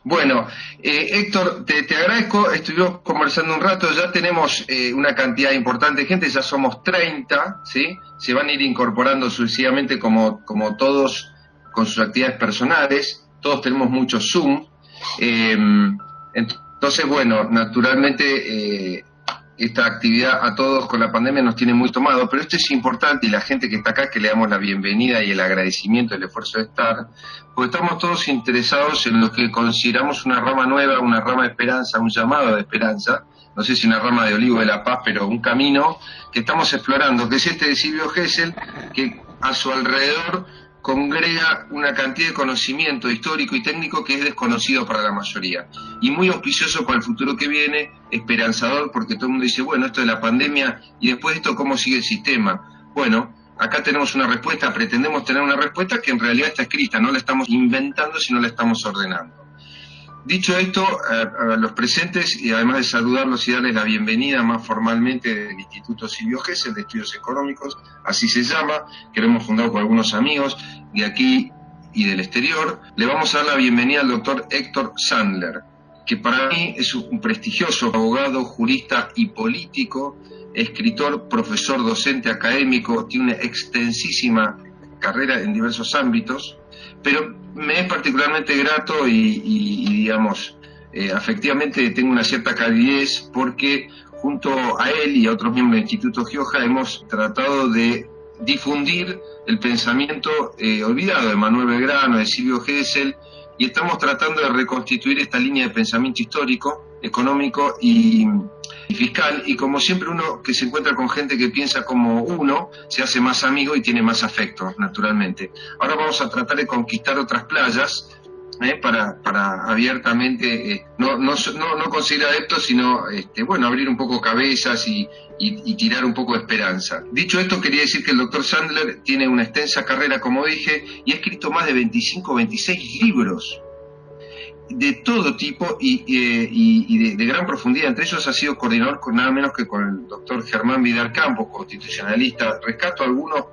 Bueno, Héctor, te agradezco, estuvimos conversando un rato, ya tenemos una cantidad importante de gente, ya somos 30, ¿sí? Se van a ir incorporando sucesivamente como todos con sus actividades personales, todos tenemos mucho Zoom, entonces, bueno, naturalmente esta actividad a todos con la pandemia nos tiene muy tomado, pero esto es importante y la gente que está acá, que le damos la bienvenida y el agradecimiento, el esfuerzo de estar, porque estamos todos interesados en lo que consideramos una rama nueva, una rama de esperanza, un llamado de esperanza, no sé si una rama de olivo de la paz, pero un camino que estamos explorando, que es este de Silvio Gesell, que a su alrededor congrega una cantidad de conocimiento histórico y técnico que es desconocido para la mayoría y muy auspicioso para el futuro que viene, esperanzador, porque todo el mundo dice, bueno, esto de la pandemia y después de esto, ¿cómo sigue el sistema? Bueno, acá tenemos una respuesta, pretendemos tener una respuesta que en realidad está escrita, no la estamos inventando, sino la estamos ordenando. Dicho esto, a los presentes, y además de saludarlos y darles la bienvenida más formalmente del Instituto Silvio Gesell de Estudios Económicos, así se llama, que lo hemos fundado con algunos amigos de aquí y del exterior, le vamos a dar la bienvenida al doctor Héctor Sandler, que para mí es un prestigioso abogado, jurista y político, escritor, profesor, docente, académico, tiene una extensísima carrera en diversos ámbitos, pero me es particularmente grato y digamos, afectivamente tengo una cierta calidez porque junto a él y a otros miembros del Instituto Gioja hemos tratado de difundir el pensamiento olvidado de Manuel Belgrano, de Silvio Gesell, y estamos tratando de reconstituir esta línea de pensamiento histórico, económico y fiscal, y como siempre uno que se encuentra con gente que piensa como uno, se hace más amigo y tiene más afecto, naturalmente. Ahora vamos a tratar de conquistar otras playas, para abiertamente, no conseguir adeptos, sino bueno, abrir un poco cabezas y tirar un poco de esperanza. Dicho esto, quería decir que el doctor Sandler tiene una extensa carrera, como dije, y ha escrito más de 25 o 26 libros de todo tipo y de gran profundidad. Entre ellos ha sido coordinador con nada menos que con el doctor Germán Vidal Campos, constitucionalista. Rescato algunos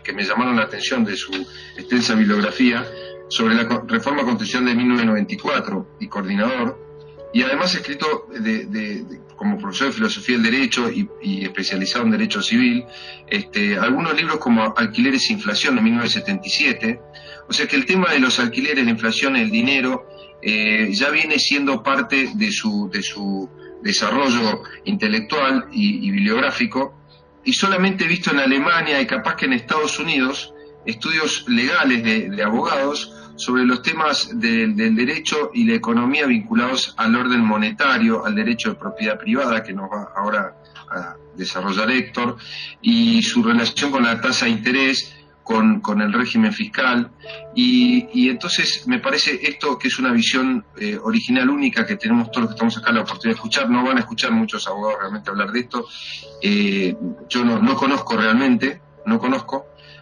que me llamaron la atención de su extensa bibliografía sobre la reforma constitucional de 1994 y coordinador, y además ha escrito como profesor de filosofía del derecho y especializado en derecho civil, algunos libros como Alquileres e Inflación de 1977, o sea que el tema de los alquileres, la inflación, el dinero, ya viene siendo parte de su desarrollo intelectual y bibliográfico, y solamente he visto en Alemania y capaz que en Estados Unidos estudios legales de abogados sobre los temas del derecho y la economía vinculados al orden monetario, al derecho de propiedad privada, que nos va ahora a desarrollar Héctor, y su relación con la tasa de interés, con el régimen fiscal, y entonces me parece esto que es una visión original, única, que tenemos todos los que estamos acá la oportunidad de escuchar. No van a escuchar muchos abogados realmente hablar de esto. Yo no conozco realmente,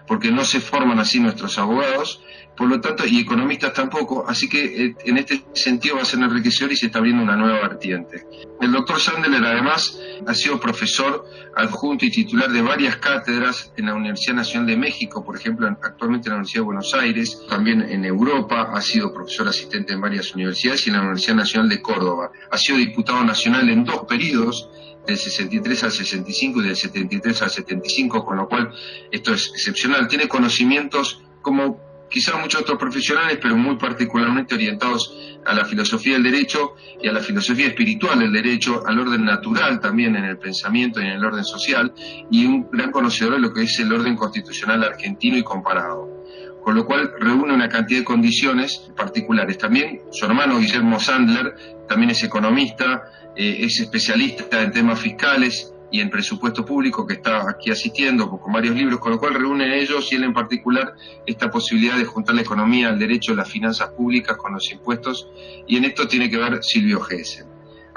porque no se forman así nuestros abogados, por lo tanto, y economistas tampoco, así que en este sentido va a ser enriquecedor y se está abriendo una nueva vertiente. El doctor Sandler además ha sido profesor adjunto y titular de varias cátedras en la Universidad Nacional de México, por ejemplo, actualmente en la Universidad de Buenos Aires, también en Europa, ha sido profesor asistente en varias universidades y en la Universidad Nacional de Córdoba. Ha sido diputado nacional en 2 periodos, del 63 al 65 y del 73 al 75, con lo cual esto es excepcional. Tiene conocimientos como quizá muchos otros profesionales, pero muy particularmente orientados a la filosofía del derecho y a la filosofía espiritual del derecho, al orden natural también en el pensamiento y en el orden social, y un gran conocedor de lo que es el orden constitucional argentino y comparado. Con lo cual reúne una cantidad de condiciones particulares. También su hermano Guillermo Sandler también es economista, es especialista en temas fiscales y en presupuesto público, que está aquí asistiendo con varios libros, con lo cual reúnen ellos y él en particular esta posibilidad de juntar la economía, el derecho, las finanzas públicas con los impuestos, y en esto tiene que ver Silvio Gesell.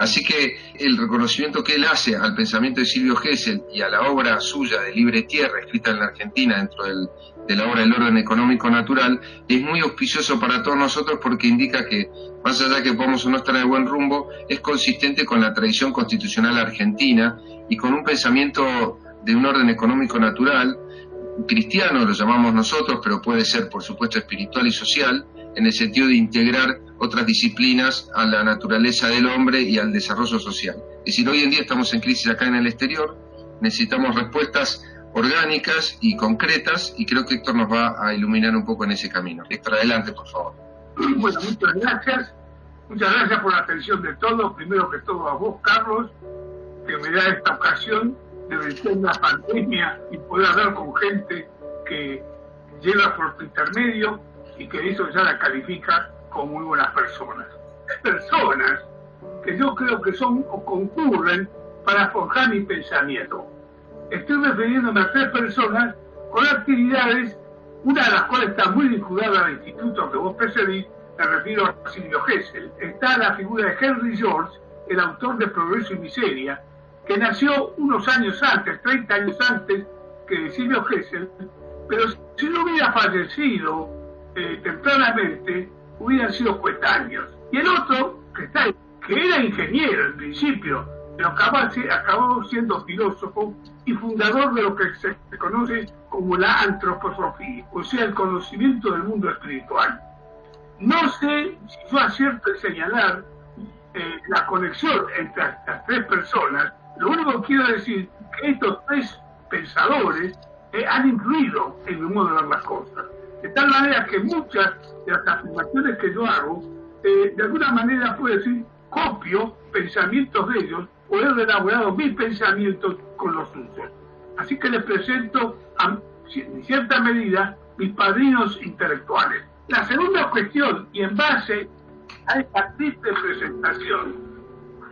Así que el reconocimiento que él hace al pensamiento de Silvio Gesell y a la obra suya de Libre Tierra, escrita en la Argentina dentro de la obra del orden económico natural, es muy auspicioso para todos nosotros porque indica que, más allá de que podamos o no estar en el buen rumbo, es consistente con la tradición constitucional argentina y con un pensamiento de un orden económico natural, cristiano lo llamamos nosotros, pero puede ser por supuesto espiritual y social, en el sentido de integrar otras disciplinas a la naturaleza del hombre y al desarrollo social. Es decir, hoy en día estamos en crisis acá en el exterior, necesitamos respuestas orgánicas y concretas, y creo que Héctor nos va a iluminar un poco en ese camino. Héctor, adelante, por favor. Bueno, muchas gracias. Muchas gracias por la atención de todos. Primero que todo a vos, Carlos, que me da esta ocasión de vencer la pandemia y poder hablar con gente que llega por tu intermedio y que eso ya la califica como muy buenas personas. Personas que yo creo que son o concurren para forjar mi pensamiento. Estoy refiriéndome a 3 personas con actividades, una de las cuales está muy vinculada al instituto que vos precedís, me refiero a Silvio Gesell. Está la figura de Henry George, el autor de Progreso y Miseria, que nació unos años antes, 30 años antes que Silvio Gesell, pero si no hubiera fallecido tempranamente, hubieran sido coetáneos. Y el otro, que era ingeniero en principio, pero acabó siendo filósofo y fundador de lo que se conoce como la antroposofía, o sea, el conocimiento del mundo espiritual. No sé si yo acierto en señalar la conexión entre estas 3 personas. Lo único que quiero decir es que estos 3 pensadores han influido en mi modo de ver las cosas. De tal manera que muchas de las afirmaciones que yo hago, de alguna manera puedo decir, copio pensamientos de ellos o he elaborado mis pensamientos con los suyos. Así que les presento, en cierta medida, mis padrinos intelectuales. La segunda cuestión, y en base a esta triste presentación,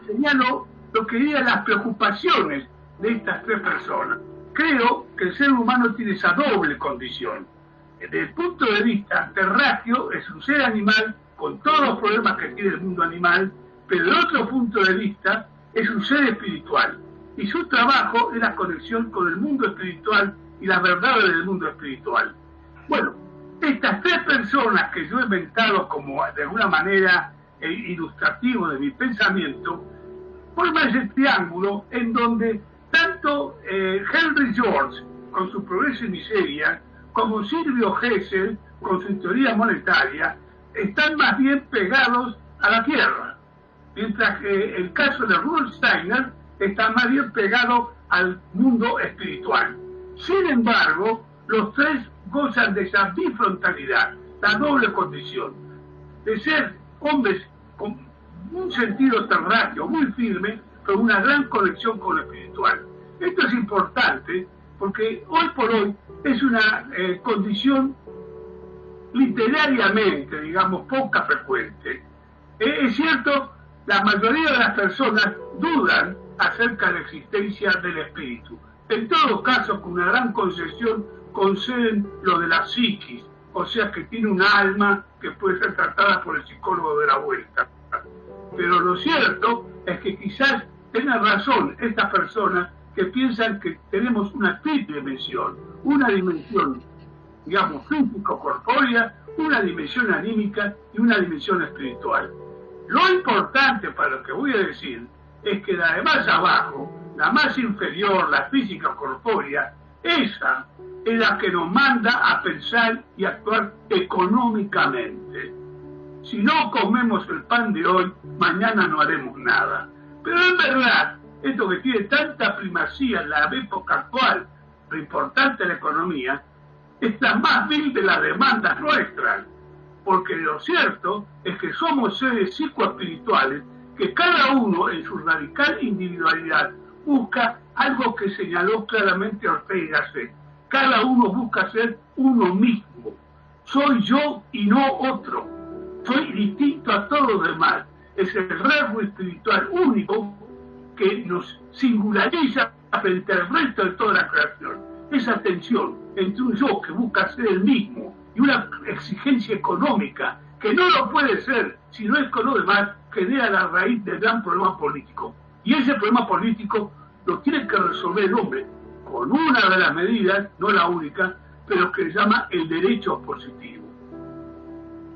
señalo lo que dirían las preocupaciones de estas 3 personas. Creo que el ser humano tiene esa doble condición. Desde el punto de vista terráqueo, es un ser animal con todos los problemas que tiene el mundo animal, pero desde otro punto de vista, es un ser espiritual. Y su trabajo es la conexión con el mundo espiritual y las verdades del mundo espiritual. Bueno, estas 3 personas que yo he inventado como de alguna manera ilustrativo de mi pensamiento, forman ese triángulo en donde tanto Henry George, con su Progreso y Miseria, como Silvio Gesell, con su teoría monetaria, están más bien pegados a la tierra, mientras que el caso de Rudolf Steiner está más bien pegado al mundo espiritual. Sin embargo, los 3 gozan de esa bifrontalidad, la doble condición, de ser hombres con un sentido terráqueo muy firme, con una gran conexión con lo espiritual. Esto es importante porque hoy por hoy es una condición literariamente, digamos, poca frecuente. Es cierto, la mayoría de las personas dudan acerca de la existencia del espíritu. En todo caso, con una gran concesión, conceden lo de la psiquis, o sea que tiene un alma que puede ser tratada por el psicólogo de la vuelta. Pero lo cierto es que quizás tengan razón estas personas que piensan que tenemos una triple dimensión, una dimensión, digamos, físico-corpórea, una dimensión anímica y una dimensión espiritual. Lo importante para lo que voy a decir es que la de más abajo, la más inferior, la física-corpórea, esa es la que nos manda a pensar y actuar económicamente. Si no comemos el pan de hoy, mañana no haremos nada. Pero en verdad, esto que tiene tanta primacía en la época actual, lo importante de la economía, es la más vil de las demandas nuestras, porque lo cierto es que somos seres psicoespirituales que cada uno en su radical individualidad busca algo que señaló claramente Ortega y Gasset. Cada uno busca ser uno mismo. Soy yo y no otro. Soy distinto a todos los demás. Es el rasgo espiritual único que nos singulariza frente al resto de toda la creación. Esa tensión entre un yo que busca ser el mismo y una exigencia económica que no lo puede ser si no es con lo demás, genera la raíz del gran problema político. Y ese problema político lo tiene que resolver el hombre con una de las medidas, no la única, pero que se llama el derecho positivo.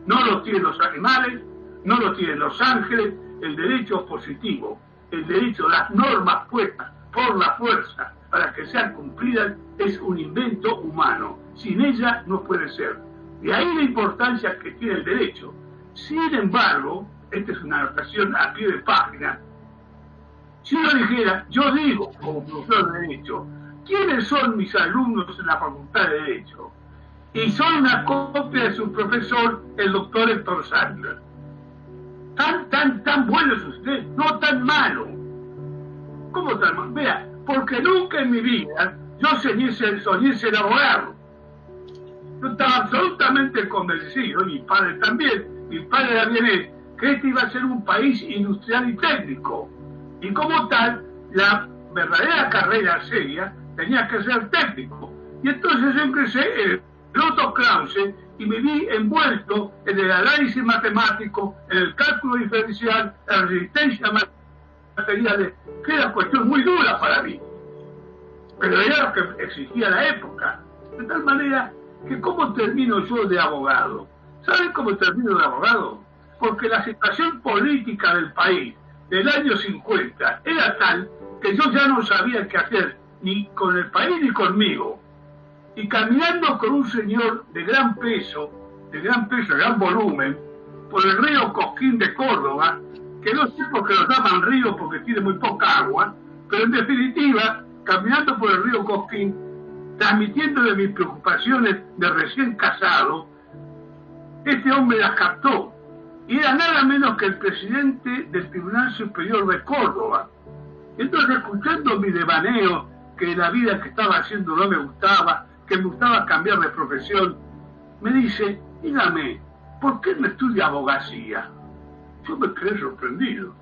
No lo tienen los animales, no lo tienen los ángeles, el derecho positivo, el derecho, las normas puestas por la fuerza para que sean cumplidas, es un invento humano. Sin ella no puede ser. De ahí la importancia que tiene el derecho. Sin embargo, esta es una anotación a pie de página, si uno dijera, yo digo, como profesor de Derecho, ¿quiénes son mis alumnos en la Facultad de Derecho? Y son una copia de su profesor, el doctor Héctor Sandler. Tan bueno es usted, no tan malo. ¿Cómo tan malo? Vea, porque nunca en mi vida yo soñé ser abogado. Yo estaba absolutamente convencido, y mi padre también. Mi padre también que este iba a ser un país industrial y técnico. Y como tal, la verdadera carrera seria tenía que ser técnico. Y entonces yo ingresé en el Otto Krause y me vi envuelto en el análisis matemático, en el cálculo diferencial, en la resistencia a materiales, que era cuestión muy dura para mí. Pero era lo que exigía la época. De tal manera que ¿cómo termino yo de abogado? ¿Saben cómo termino de abogado? Porque la situación política del país del año 50 era tal que yo ya no sabía qué hacer, ni con el país ni conmigo. Y caminando con un señor de gran peso, de gran volumen, por el río Cosquín de Córdoba, que no sé por qué lo llaman río porque tiene muy poca agua, pero en definitiva, caminando por el río Cosquín, transmitiéndole mis preocupaciones de recién casado, este hombre las captó. Y era nada menos que el presidente del Tribunal Superior de Córdoba. Entonces, escuchando mi devaneo, que la vida que estaba haciendo no me gustaba, que me gustaba cambiar de profesión, me dice, dígame, ¿por qué no estudia abogacía? Yo me quedé sorprendido.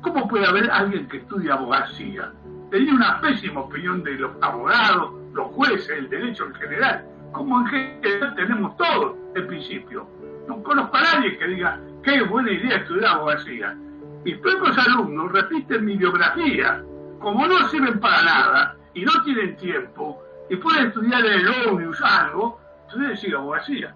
¿Cómo puede haber alguien que estudie abogacía? Tenía una pésima opinión de los abogados, los jueces, el derecho en general, como en general tenemos todos, en principio. No conozco a nadie que diga, qué buena idea estudiar abogacía. Mis propios alumnos repiten mi biografía. Como no sirven para nada y no tienen tiempo y pueden estudiar en el ómnibus algo, entonces sigo abogacía.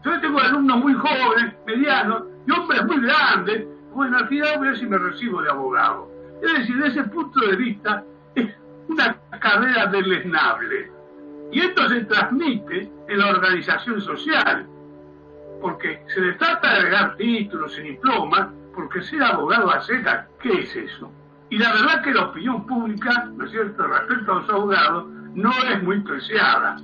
Yo tengo alumnos muy jóvenes, medianos y hombres muy grandes. Bueno, al final voy a ver si me recibo de abogado. Es decir, desde ese punto de vista es una carrera deleznable. Y esto se transmite en la organización social. Porque se le trata de agregar títulos y diplomas, porque ser abogado a secas, ¿qué es eso? Y la verdad que la opinión pública, ¿no es cierto?, respecto a los abogados, no es muy preciada.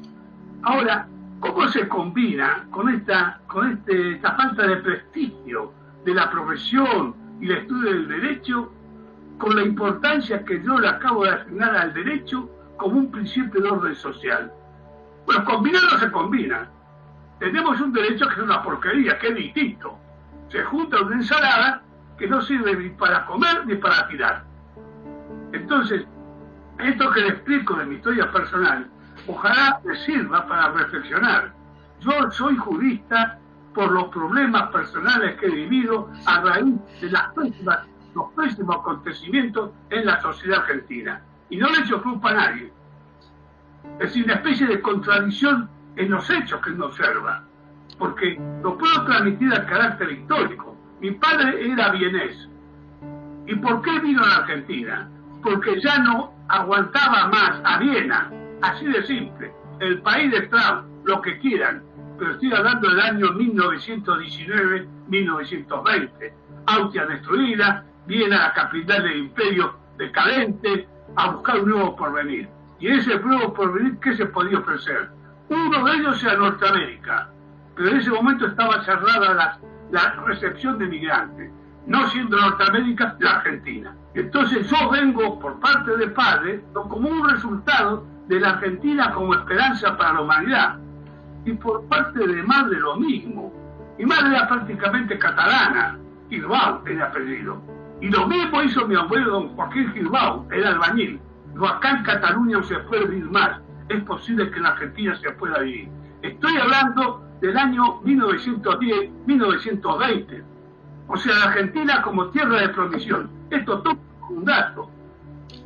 Ahora, ¿cómo se combina con esta falta de prestigio de la profesión y el estudio del derecho con la importancia que yo le acabo de asignar al derecho como un principio de orden social? Bueno, combinar no se combina. Tenemos un derecho que es una porquería, que es distinto. Se junta una ensalada que no sirve ni para comer ni para tirar. Entonces, esto que le explico de mi historia personal, ojalá le sirva para reflexionar. Yo soy jurista por los problemas personales que he vivido a raíz de los pésimos acontecimientos en la sociedad argentina. Y no le echo culpa a nadie. Es decir, una especie de contradicción en los hechos que uno observa, porque lo puedo transmitir al carácter histórico. Mi padre era vienés. ¿Y por qué vino a la Argentina? Porque ya no aguantaba más a Viena, así de simple, el país de Strauss, lo que quieran, pero estoy hablando del año 1919-1920, Austria destruida, Viena la capital del imperio decadente, a buscar un nuevo porvenir. Y ese nuevo porvenir, ¿qué se podía ofrecer? Uno de ellos era Norteamérica, pero en ese momento estaba cerrada la recepción de migrantes, no siendo Norteamérica la Argentina. Entonces yo vengo por parte de padre como un resultado de la Argentina como esperanza para la humanidad, y por parte de madre lo mismo. Mi madre era prácticamente catalana, Girbau era apellido, y lo mismo hizo mi abuelo don Joaquín Girbau, era albañil. No, acá en Cataluña no se puede vivir mal. Es posible que en la Argentina se pueda vivir. Estoy hablando del año 1910-1920. O sea, la Argentina como tierra de provisión. Esto todo es un dato.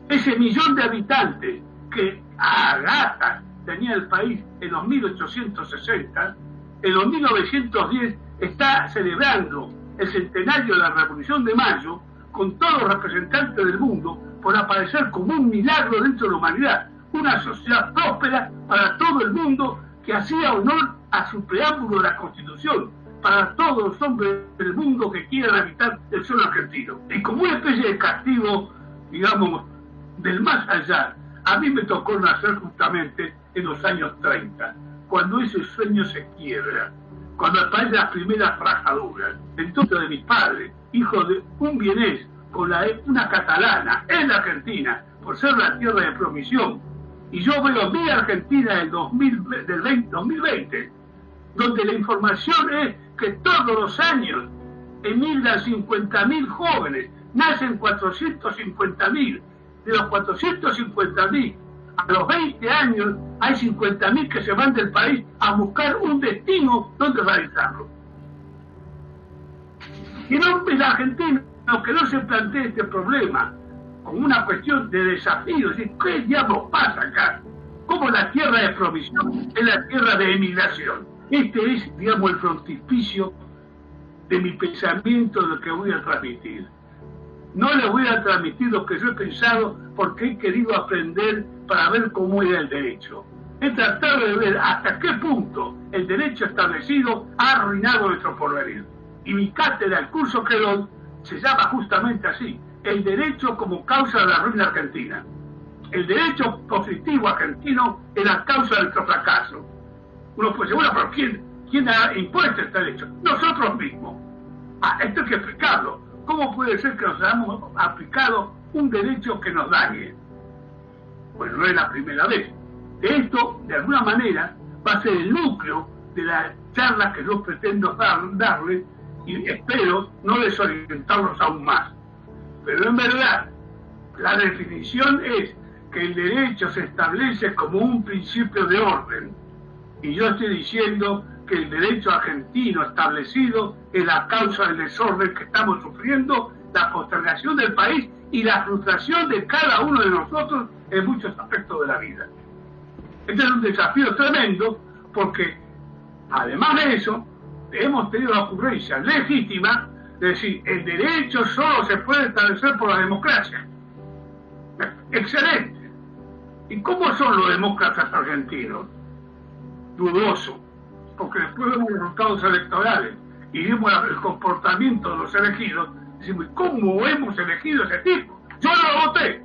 Ese millón de habitantes que a gata tenía el país en los 1860, en los 1910 está celebrando el centenario de la Revolución de Mayo con todos los representantes del mundo por aparecer como un milagro dentro de la humanidad, una sociedad próspera para todo el mundo que hacía honor a su preámbulo de la Constitución, para todos los hombres del mundo que quieran habitar el suelo argentino. Y como una especie de castigo, digamos, del más allá, a mí me tocó nacer justamente en los años 30, cuando ese sueño se quiebra, cuando aparecen las primeras rajaduras. Entonces de mi padre, hijo de un vienés, con una catalana en la Argentina, por ser la tierra de promisión, y yo veo mi Argentina del 2020, donde la información es que todos los años emigran 50.000 jóvenes, nacen 450.000, de los 450.000 a los 20 años hay 50.000 que se van del país a buscar un destino donde realizarlo. Y no en la Argentina, que no se plantee este problema como una cuestión de desafío, es decir, ¿qué diablos pasa acá? ¿Cómo la tierra de provisión es la tierra de emigración? Este es, digamos, el frontispicio de mi pensamiento, de lo que voy a transmitir. No les voy a transmitir lo que yo he pensado porque he querido aprender para ver cómo era el derecho. He tratado de ver hasta qué punto el derecho establecido ha arruinado nuestro porvenir. Y mi cátedra, el curso que doy, se llama justamente así: el derecho como causa de la ruina argentina. El derecho positivo argentino es la causa de nuestro fracaso. Uno puede decir, bueno, pero ¿quién ha impuesto este derecho? Nosotros mismos. Esto hay que explicarlo. ¿Cómo puede ser que nos hayamos aplicado un derecho que nos dañe? Bueno, no es la primera vez. De esto, de alguna manera, va a ser el núcleo de la charla que yo pretendo darle, y espero no desorientarlos aún más. Pero en verdad, la definición es que el derecho se establece como un principio de orden. Y yo estoy diciendo que el derecho argentino establecido es la causa del desorden que estamos sufriendo, la postergación del país y la frustración de cada uno de nosotros en muchos aspectos de la vida. Este es un desafío tremendo porque, además de eso, hemos tenido la ocurrencia legítima de decir, el derecho solo se puede establecer por la democracia. Excelente. ¿Y cómo son los demócratas argentinos? Dudoso, porque después vemos los resultados electorales y vemos el comportamiento de los elegidos, decimos, ¿cómo hemos elegido a ese tipo? Yo no lo voté.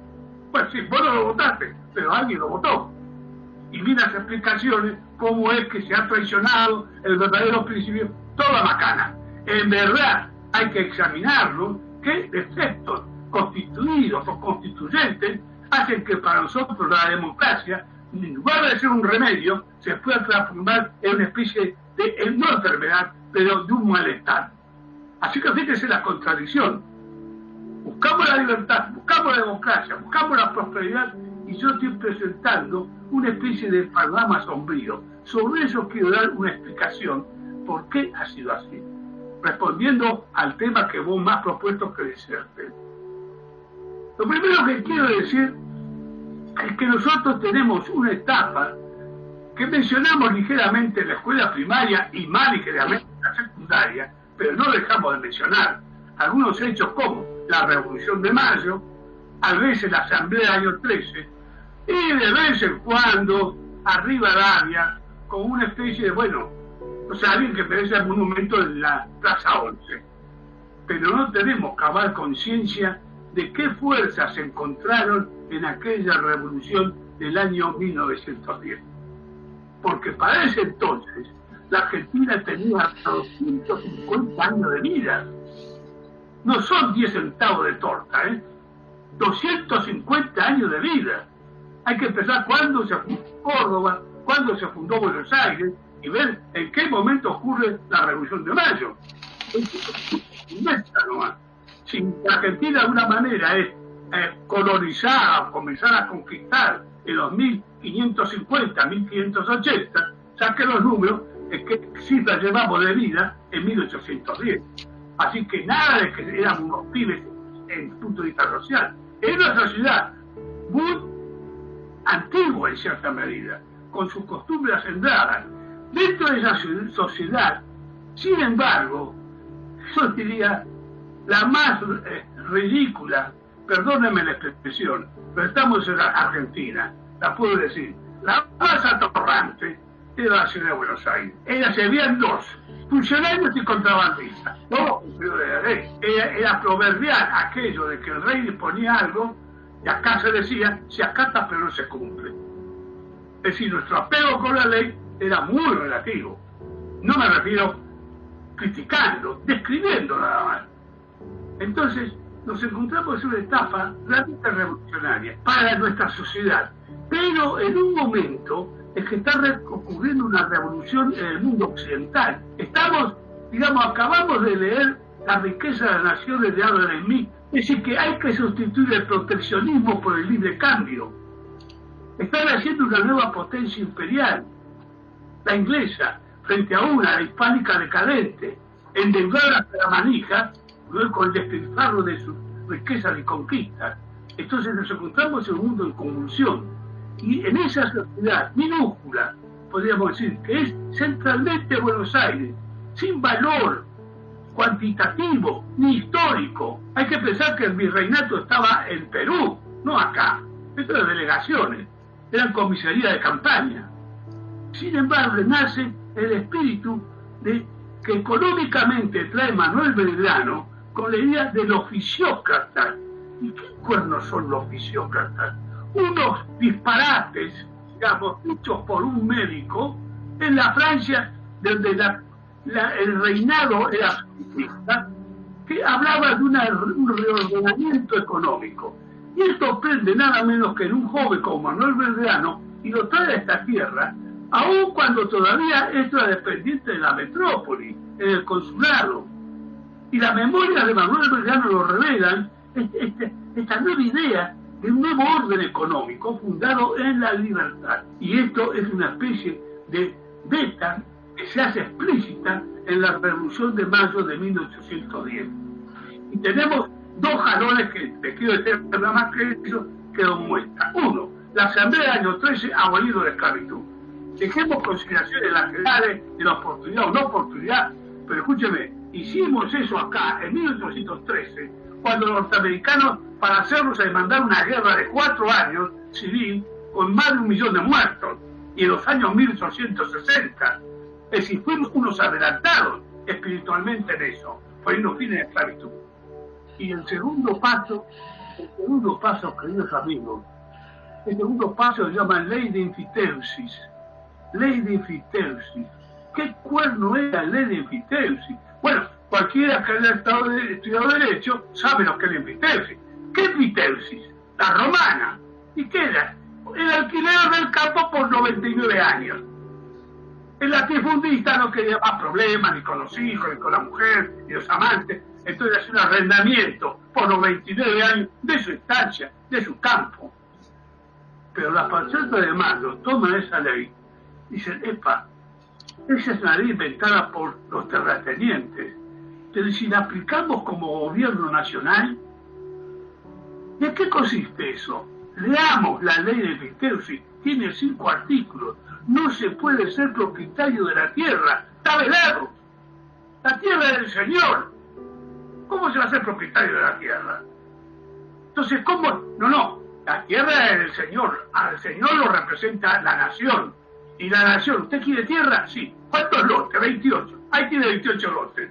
Pues sí, vos no lo votaste, pero alguien lo votó. Y mira las explicaciones, cómo es que se ha traicionado el verdadero principio, toda macana. En verdad, hay que examinarlo, qué defectos constituidos o constituyentes hacen que para nosotros la democracia, en lugar de ser un remedio, se pueda transformar en una especie de, no enfermedad, pero de un malestar. Así que fíjese la contradicción. Buscamos la libertad, buscamos la democracia, buscamos la prosperidad, y yo estoy presentando una especie de panorama sombrío. Sobre eso quiero dar una explicación por qué ha sido así, respondiendo al tema que vos más propuesto que desearte. Lo primero que quiero decir es que nosotros tenemos una etapa que mencionamos ligeramente en la escuela primaria y más ligeramente en la secundaria, pero no dejamos de mencionar algunos hechos como la Revolución de Mayo, a veces la Asamblea del año 13, y de vez en cuando arriba Rivadavia con una especie de, bueno, o sea, alguien que merece el monumento en la Plaza 11. Pero no tenemos cabal conciencia de qué fuerzas se encontraron en aquella revolución del año 1910. Porque para ese entonces la Argentina tenía hasta 250 años de vida. No son 10 centavos de torta, 250 años de vida. Hay que empezar cuándo se fundó Córdoba, cuándo se fundó Buenos Aires, y ver en qué momento ocurre la Revolución de Mayo. Si la Argentina de alguna manera es colonizada o comenzar a conquistar en los 1550, 1580, saquen los números, es que cifras llevamos de vida en 1810. Así que nada de que éramos unos pibes en el punto de vista social. Es una sociedad muy antigua en cierta medida, con sus costumbres acendradas. Dentro de esa sociedad, sin embargo, yo diría la más ridícula, perdónenme la expresión, pero estamos en la Argentina, la puedo decir, la más atorrante era la ciudad de Buenos Aires. Se veían dos, funcionarios y contrabandistas, todos cumplidos de la ley. Era proverbial aquello de que el rey disponía algo y acá se decía, se acata pero no se cumple. Es decir, nuestro apego con la ley era muy relativo. No me refiero criticando, describiendo nada más. Entonces, nos encontramos en una etapa realmente revolucionaria para nuestra sociedad, pero en un momento en que está ocurriendo una revolución en el mundo occidental. Estamos, digamos, acabamos de leer La riqueza de las naciones de Adam Smith, es decir, que hay que sustituir el proteccionismo por el libre cambio. Están haciendo una nueva potencia imperial, la inglesa, frente a una, la hispánica decadente, endeudada hasta la manija, con el despilfarro de sus riquezas y conquistas. Entonces nos encontramos en un mundo en convulsión. Y en esa sociedad minúscula, podríamos decir, que es centralmente Buenos Aires, sin valor cuantitativo ni histórico. Hay que pensar que el virreinato estaba en Perú, no acá. Esto eran delegaciones, eran comisarías de campaña. Sin embargo, nace el espíritu de que económicamente trae Manuel Belgrano con la idea del oficiócrata. ¿Y qué cuernos son los oficiócratas? Unos disparates, digamos, hechos por un médico en la Francia, donde el reinado era fascista, que hablaba de un reordenamiento económico. Y esto prende nada menos que en un joven como Manuel Belgrano y lo trae a esta tierra, aun cuando todavía esto era dependiente de la metrópoli, en el consulado. Y las memorias de Manuel Belgrano lo revelan, esta nueva idea de un nuevo orden económico fundado en la libertad. Y esto es una especie de beta que se hace explícita en la Revolución de Mayo de 1810. Y tenemos dos jalones que te quiero decir nada más que eso que lo muestran. Uno, la Asamblea del año 13 ha abolido la esclavitud. Dejemos consideraciones laterales de la oportunidad o no oportunidad, pero escúcheme, hicimos eso acá en 1813, cuando los norteamericanos, para hacernos a demandar una guerra de 4 años civil, con más de 1 millón de muertos, y en los años 1860, es decir, fuimos unos adelantados espiritualmente en eso, poniendo fin a la esclavitud. Y el segundo paso, queridos amigos, el segundo paso se llama ley de enfiteusis. Ley de enfiteusis. ¿Qué cuerno es la ley de enfiteusis? Bueno, cualquiera que haya estudiado Derecho sabe lo que es la enfiteusis. ¿Qué enfiteusis? La romana. ¿Y qué era? El alquiler del campo por 99 años. El latifundista no quería más problemas, ni con los hijos, ni con la mujer, ni los amantes. Entonces hacía un arrendamiento por los 29 años de su estancia, de su campo. Pero la Patriotas de Mayo toman esa ley y dicen, epa, esa es una ley inventada por los terratenientes. Pero si la aplicamos como gobierno nacional, ¿de qué consiste eso? Leamos la ley de enfiteusis, tiene 5 artículos. No se puede ser propietario de la tierra, está vedado. La tierra es del Señor. ¿Cómo se va a ser propietario de la tierra? Entonces, ¿cómo? No, la tierra es del Señor. Al Señor lo representa la nación. Y la nación, ¿usted quiere tierra? Sí. ¿Cuántos lotes? 28. Ahí tiene 28 lotes.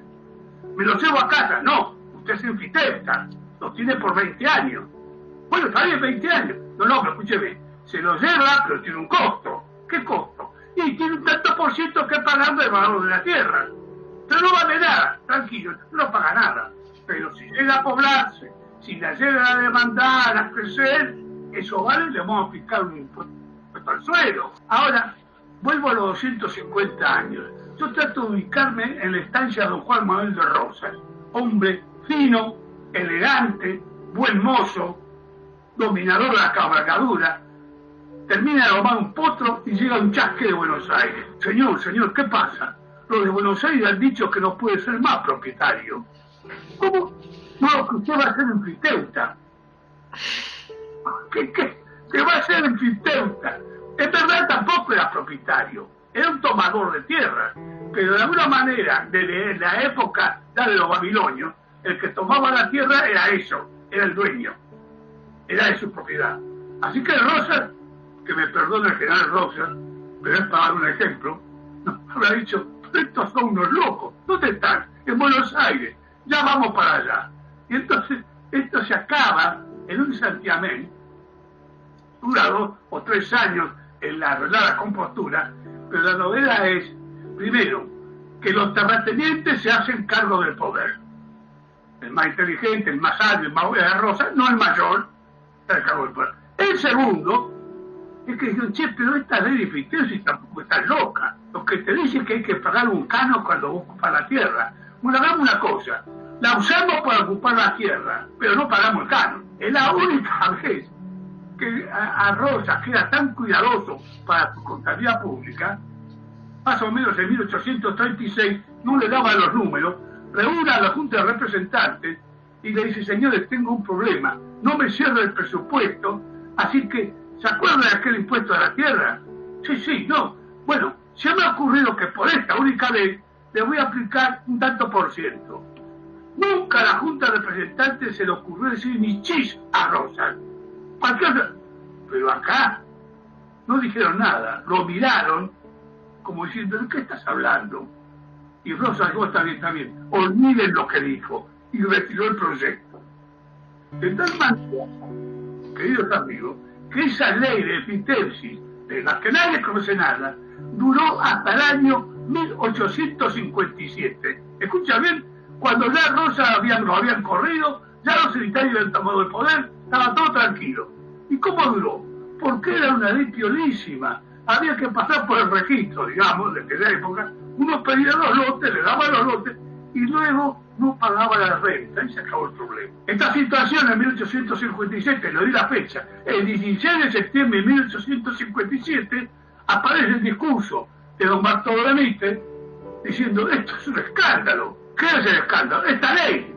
¿Me los llevo a casa? No. Usted es enfiteuta. Los tiene por 20 años. Bueno, está bien, 20 años. No, pero escúcheme. Se los lleva, pero tiene un costo. ¿Qué costo? Y tiene un tanto por ciento que pagar del valor de la tierra. Pero no vale nada. Tranquilo, no paga nada. Pero si llega a poblarse, si la llegan a demandar, a crecer, eso vale, le vamos a aplicar un impuesto al suelo. Ahora, vuelvo a los 250 años. Yo trato de ubicarme en la estancia de don Juan Manuel de Rosas. Hombre fino, elegante, buen mozo, dominador de la cabalgadura. Termina de domar un potro y llega a un chasque de Buenos Aires. Señor, ¿qué pasa? Los de Buenos Aires han dicho que no puede ser más propietario. ¿Cómo? No, que usted va a ser enfiteuta. ¿Qué va a ser enfiteuta? En verdad tampoco era propietario, era un tomador de tierra, pero de alguna manera, desde la época de los babilonios, el que tomaba la tierra era eso, era el dueño, era de su propiedad. Así que Rosas, que me perdone el general Rosas, pero es para dar un ejemplo, habrá dicho, estos son unos locos, ¿dónde están? En Buenos Aires, ya vamos para allá. Y entonces esto se acaba en un santiamén, dura 2 o 3 años en la arreglada compostura, pero la novedad es, primero, que los terratenientes se hacen cargo del poder. El más inteligente, el más sabio, el más bueno de Rosa, no el mayor, está el cargo del poder. El segundo, es que dijeron, che, pero esta ley de Fiteusis tampoco está loca. Lo que te dice es que hay que pagar un canon cuando vos ocupas la tierra. Bueno, hagamos una cosa, la usamos para ocupar la tierra, pero no pagamos el canon. Es la única vez que a Rosas, que era tan cuidadoso para su contabilidad pública, más o menos en 1836, no le daba los números, reúne a la Junta de Representantes y le dice, señores, tengo un problema, no me cierra el presupuesto, así que, ¿se acuerdan de aquel impuesto a la tierra? Sí, no. Bueno, se me ha ocurrido que por esta única vez le voy a aplicar un tanto por ciento. Nunca a la Junta de Representantes se le ocurrió decir ni chis a Rosas. Pero acá no dijeron nada, lo miraron como diciendo, ¿de qué estás hablando? Y Rosas dijo, está bien, olviden lo que dijo, y retiró el proyecto. De tal manera, queridos amigos, que esa ley de Fiteusis, de la que nadie conoce nada, duró hasta el año 1857. Escucha bien, cuando ya Rosas lo habían corrido, ya los militares habían tomado el poder, estaba todo tranquilo. ¿Y cómo duró? Porque era una ley piolísima. Había que pasar por el registro, digamos, de aquella época. Uno pedía los lotes, le daba los lotes, y luego no pagaba la renta, y se acabó el problema. Esta situación en 1857, le doy la fecha, el 16 de septiembre de 1857, aparece el discurso de don Bartolomé diciendo, esto es un escándalo. ¿Qué es el escándalo? Esta ley.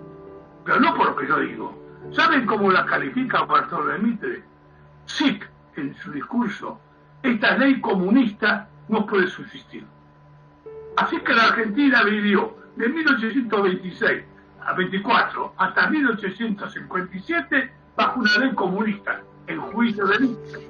Pero no por lo que yo digo. ¿Saben cómo la califica Bartolomé? Sí, en su discurso, esta ley comunista no puede subsistir. Así que la Argentina vivió de 1826 a 24 hasta 1857 bajo una ley comunista, en juicio de Nietzsche.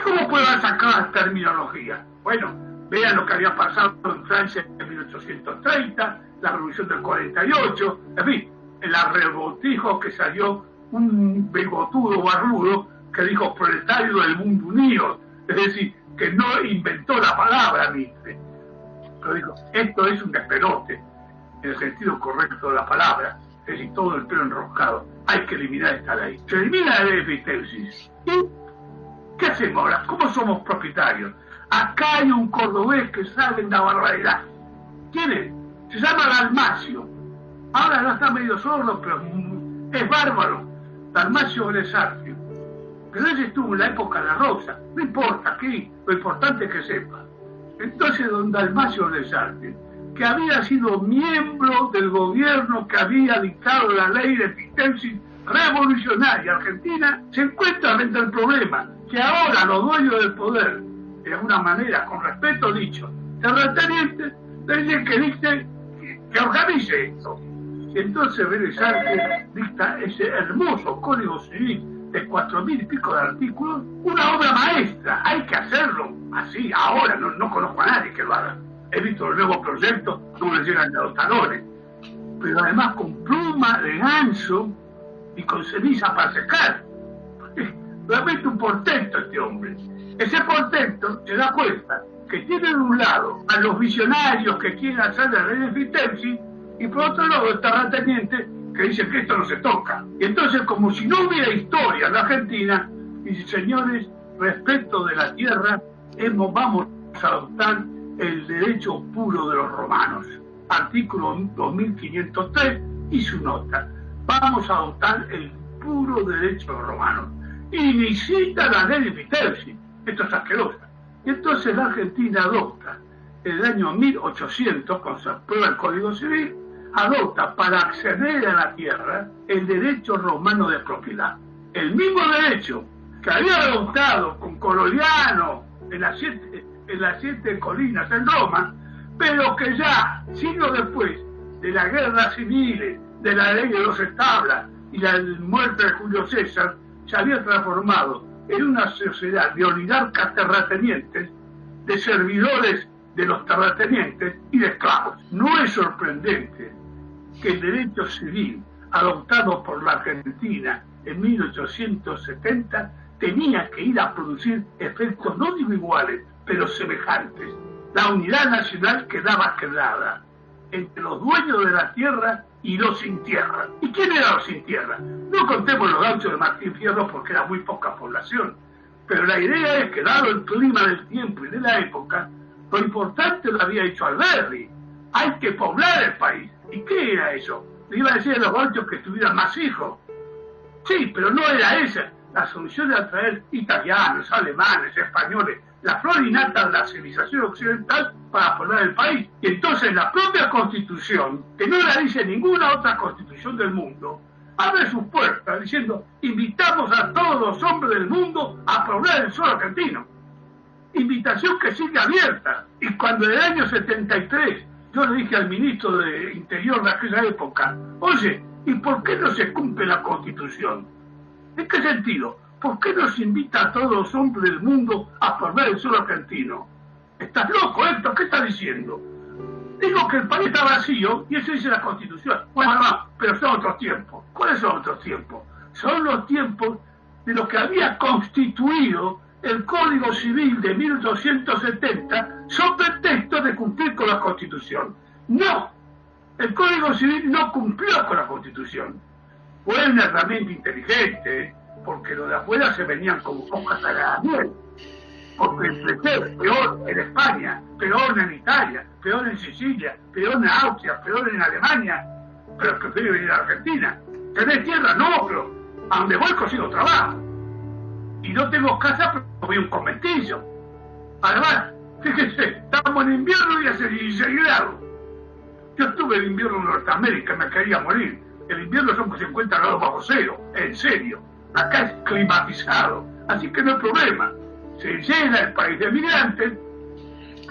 ¿Cómo puedo sacar la terminología? Bueno, vean lo que había pasado en Francia en 1830, la Revolución del 48, en fin, en la revoltijo que salió un bigotudo barbudo que dijo proletario del mundo unido, es decir, que no inventó la palabra Nietzsche, pero dijo, esto es un despelote, en el sentido correcto de la palabra, es decir, todo el pelo enroscado, hay que eliminar esta ley. Se elimina la ley de Fiteusis. ¿Y qué hacemos ahora? ¿Cómo somos propietarios? Acá hay un cordobés que sabe en la barbaridad. ¿Quién es? Se llama Dalmacio. Ahora ya está medio sordo, pero es bárbaro. Dalmacio Lesarfio. Pero ese estuvo en la época de Rosa. No importa aquí, lo importante es que sepa. Entonces don Dalmacio Lesarfio, que había sido miembro del gobierno que había dictado la ley de Fiteusis revolucionaria argentina, se encuentra frente al problema que ahora los dueños del poder, de alguna manera, con respeto dicho, terratenientes, dicen que dicte, que organice esto. Y entonces Vélez Arfield dicta ese hermoso código civil de 4.000 y pico de artículos, una obra maestra, hay que hacerlo así, ahora, no conozco a nadie que lo haga. He visto los nuevos proyectos, no les llegan a los talones, pero además con pluma de ganso y con ceniza para secar. Realmente un portento este hombre. Ese portento se da cuenta que tiene de un lado a los visionarios que quieren hacer la ley de Fiteusis y por otro lado el terrateniente que dice que esto no se toca. Y entonces, como si no hubiera historia en la Argentina, dice, señores, respecto de la tierra, vamos a adoptar el derecho puro de los romanos. Artículo 2503 y su nota. Vamos a adoptar el puro derecho de los romanos. Y ni cita la ley de Fiteusis. Esto es asqueroso. Y entonces la Argentina adopta, en el año 1800, cuando se aprueba el Código Civil, adopta para acceder a la tierra el derecho romano de propiedad. El mismo derecho que había adoptado con Coroliano en las siete colinas en Roma, pero que ya, siglos después de las guerras civiles, de la ley de los establas y la muerte de Julio César, se había transformado en una sociedad de oligarcas terratenientes, de servidores de los terratenientes y de esclavos. No es sorprendente que el derecho civil adoptado por la Argentina en 1870 tenía que ir a producir efectos no digo iguales, pero semejantes. La unidad nacional quedaba quebrada entre los dueños de la tierra y los sin tierra. ¿Y quién eran los sin tierra? No contemos los gauchos de Martín Fierro porque era muy poca población, pero la idea es que dado el clima del tiempo y de la época, lo importante lo había hecho Alberdi. Hay que poblar el país. ¿Y qué era eso? Le iba a decir a los gauchos que tuvieran más hijos. Sí, pero no era esa. La solución era traer italianos, alemanes, españoles, la flor innata de la civilización occidental para poblar el país. Y entonces la propia Constitución, que no la dice ninguna otra Constitución del mundo, abre sus puertas diciendo: invitamos a todos los hombres del mundo a poblar el suelo argentino. Invitación que sigue abierta. Y cuando en el año 73 yo le dije al ministro de Interior de aquella época: oye, ¿y por qué no se cumple la Constitución? ¿En qué sentido? ¿Por qué no se invita a todos los hombres del mundo a poblar el suelo argentino? ¿Estás loco, Héctor? ¿Qué estás diciendo? Digo que el país está vacío y eso dice la Constitución. Bueno, no, pero son otros tiempos. ¿Cuáles son otros tiempos? Son los tiempos de lo que había constituido el Código Civil de 1870 sobre pretexto de cumplir con la Constitución. No, el Código Civil no cumplió con la Constitución. Fue una herramienta inteligente, porque los de afuera se venían como hojas a la miel. Porque el peor en España, peor en Italia, peor en Sicilia, peor en Austria, peor en Alemania, pero prefiero venir a Argentina. ¿Tenés tierra? No, pero a donde voy consigo trabajo. Y no tengo casa, pero voy a un conventillo. Además, fíjense, estamos en invierno y hace 16 grados. Yo estuve en invierno en Norteamérica, me quería morir. El invierno son 50 grados bajo cero, en serio. Acá es climatizado, así que no hay problema. Se llena el país de migrantes,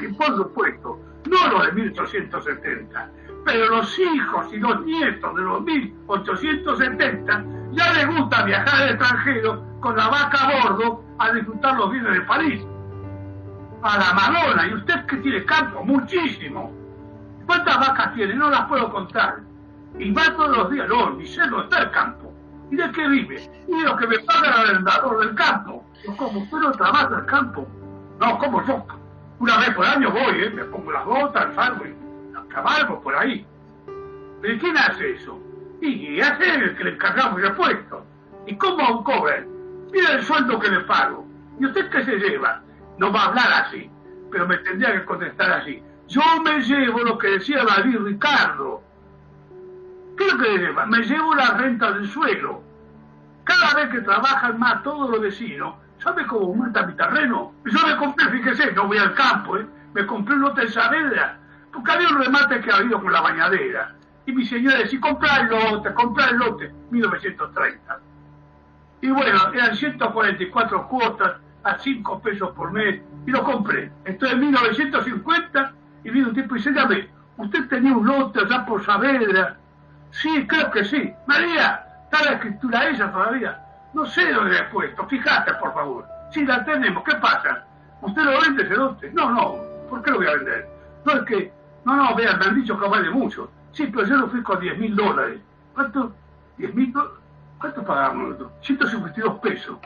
y por supuesto, no los de 1870, pero los hijos y los nietos de los 1870 ya les gusta viajar al extranjero con la vaca a bordo a disfrutar los bienes de París. A la Madonna, y usted que tiene campo, muchísimo. ¿Cuántas vacas tiene? No las puedo contar. Y va todos los días, no, ni sé dónde está el campo. ¿Y de qué vive? Y de lo que me paga el arrendador del campo. Yo, como usted no trabaja el campo. No, como yo. Una vez por año voy, me pongo las botas, el fardo y cabalgo por ahí. ¿Pero quién hace eso? Y hace el que le encargamos el puesto. ¿Y cómo cobra? Mira el sueldo que le pago. ¿Y usted qué se lleva? No va a hablar así, pero me tendría que contestar así. Yo me llevo lo que decía David Ricardo. ¿Qué es lo que lleva? Me llevo la renta del suelo. Cada vez que trabajan más todos los vecinos, ¿sabe cómo aumenta mi terreno? Yo me compré, fíjese, no voy al campo, me compré un lote en Saavedra, porque había un remate que ha habido con la bañadera. Y mi señora decía, comprá el lote, 1930. Y bueno, eran 144 cuotas a 5 pesos por mes, y lo compré. Entonces en 1950, y vino un tipo y dice, dígame, ¿usted tenía un lote allá por Saavedra? Sí, creo que sí. María, ¿está la escritura esa todavía? No sé dónde la he puesto, fíjate por favor. Sí, la tenemos, ¿qué pasa? ¿Usted lo vende ese lote? No, ¿por qué lo voy a vender? No, es que, vean, me han dicho que vale mucho. Sí, pero yo lo fui con $10.000. ¿Cuánto? $10.000. ¿Cuánto pagamos nosotros? 152 pesos.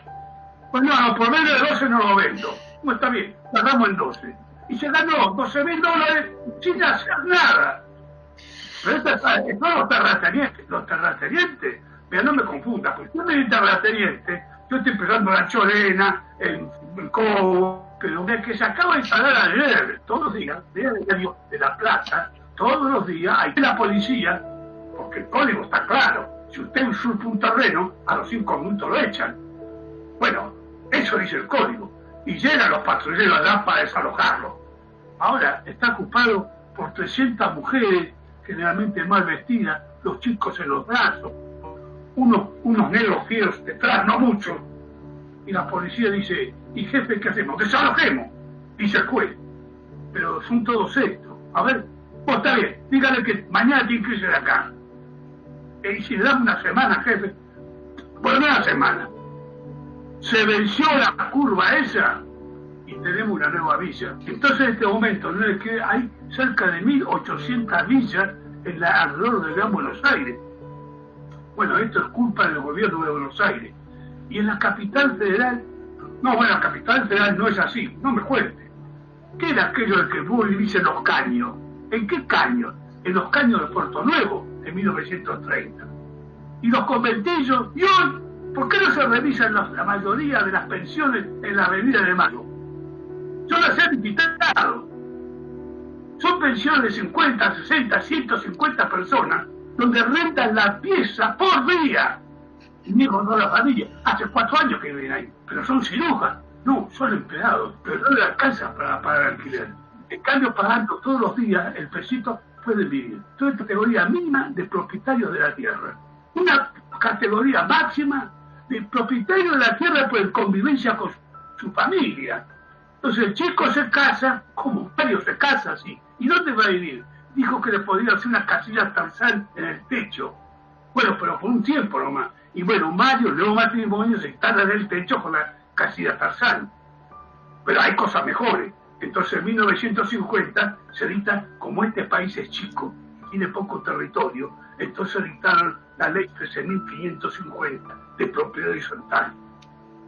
Pues no, por menos de 12 no lo vendo. No, está bien, pagamos en 12. Y se ganó $12.000 sin hacer nada. Pero estos son los terratenientes. Mira, no me confunda, porque yo me digo terrateniente, yo estoy empezando la Chorena, el Cobo, pero de que se acaba de instalar ayer, todos los días, de La Plata, todos los días, hay la policía, porque el código está claro. Si usted usurpa un terreno, a los 5 minutos lo echan. Bueno, eso dice el código. Y llegan los patrulleros allá para desalojarlo. Ahora está ocupado por 300 mujeres generalmente mal vestida, los chicos en los brazos, unos negros fieros detrás, no mucho. Y la policía dice, ¿y jefe qué hacemos? ¡Desalojemos! Dice el juez. Pero son todos estos. A ver, vos está bien, dígale que mañana tiene que irse de acá. Y si le damos una semana, jefe, bueno, una semana. Se venció la curva esa y tenemos una nueva villa. Entonces en este momento ¿no? Hay cerca de 1.800 villas alrededor del Gran Buenos Aires. Bueno, esto es culpa del gobierno de Buenos Aires. Y en la capital federal, no, bueno, la capital federal no es así, no me cuente. ¿Qué era aquello del que vos vivís en Los Caños? ¿En qué caños? En los caños de Puerto Nuevo, en 1930. Y los conventillos, y hoy, ¿por qué no se revisan la mayoría de las pensiones en la Avenida de Mayo? Yo las he visitado. Son pensiones de 50, 60, 150 personas, donde rentan la pieza por día. Y mi hijo no la familia. Hace 4 años que viven ahí. Pero son cirujas. No, son empleados. Pero no le alcanza para pagar alquiler. En cambio, pagando todos los días el pesito, pueden vivir. Toda categoría mínima de propietarios de la tierra. Una categoría máxima de propietario de la tierra por convivencia con su familia. Entonces el chico se casa, como Mario se casa así. ¿Y dónde va a vivir? Dijo que le podía hacer una casilla Tarzán en el techo. Bueno, pero por un tiempo nomás. Y bueno, Mario, el nuevo matrimonio, se instala en el techo con la casilla Tarzán. Pero hay cosas mejores. Entonces en 1950 se dicta, como este país es chico, tiene poco territorio, entonces dictaron la ley 13.550 de propiedad horizontal.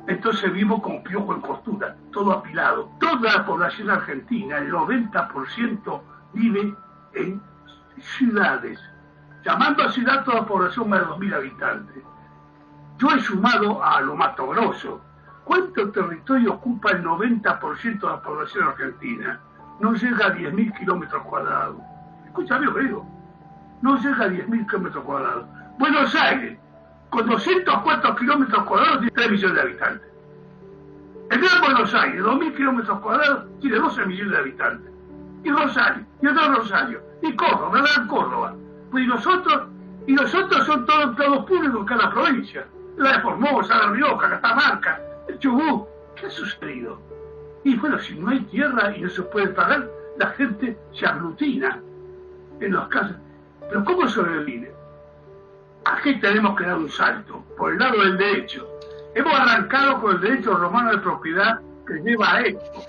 Entonces vivo con piojo en costura, todo apilado. Toda la población argentina, el 90% vive en ciudades, llamando a ciudad toda población más de 2.000 habitantes. Yo he sumado a lo Mato Grosso. ¿Cuánto territorio ocupa el 90% de la población argentina? No llega a 10.000 kilómetros cuadrados. Escúchame, lo que digo. No llega a 10.000 kilómetros cuadrados. Buenos Aires, con 204 kilómetros cuadrados, tiene 3 millones de habitantes. El Gran Buenos Aires, 2.000 kilómetros cuadrados, tiene 12 millones de habitantes. Y Rosario, y otro Rosario, y Córdoba, ¿verdad? Córdoba. Pues y nosotros son todos empleados públicos en cada provincia. La de Formosa, la Rioja, Catamarca, el Chubut. ¿Qué ha sucedido? Y bueno, si no hay tierra y no se puede pagar, la gente se aglutina en las casas. Pero ¿cómo sobrevive? Aquí tenemos que dar un salto, por el lado del derecho. Hemos arrancado con el derecho romano de propiedad que lleva a esto.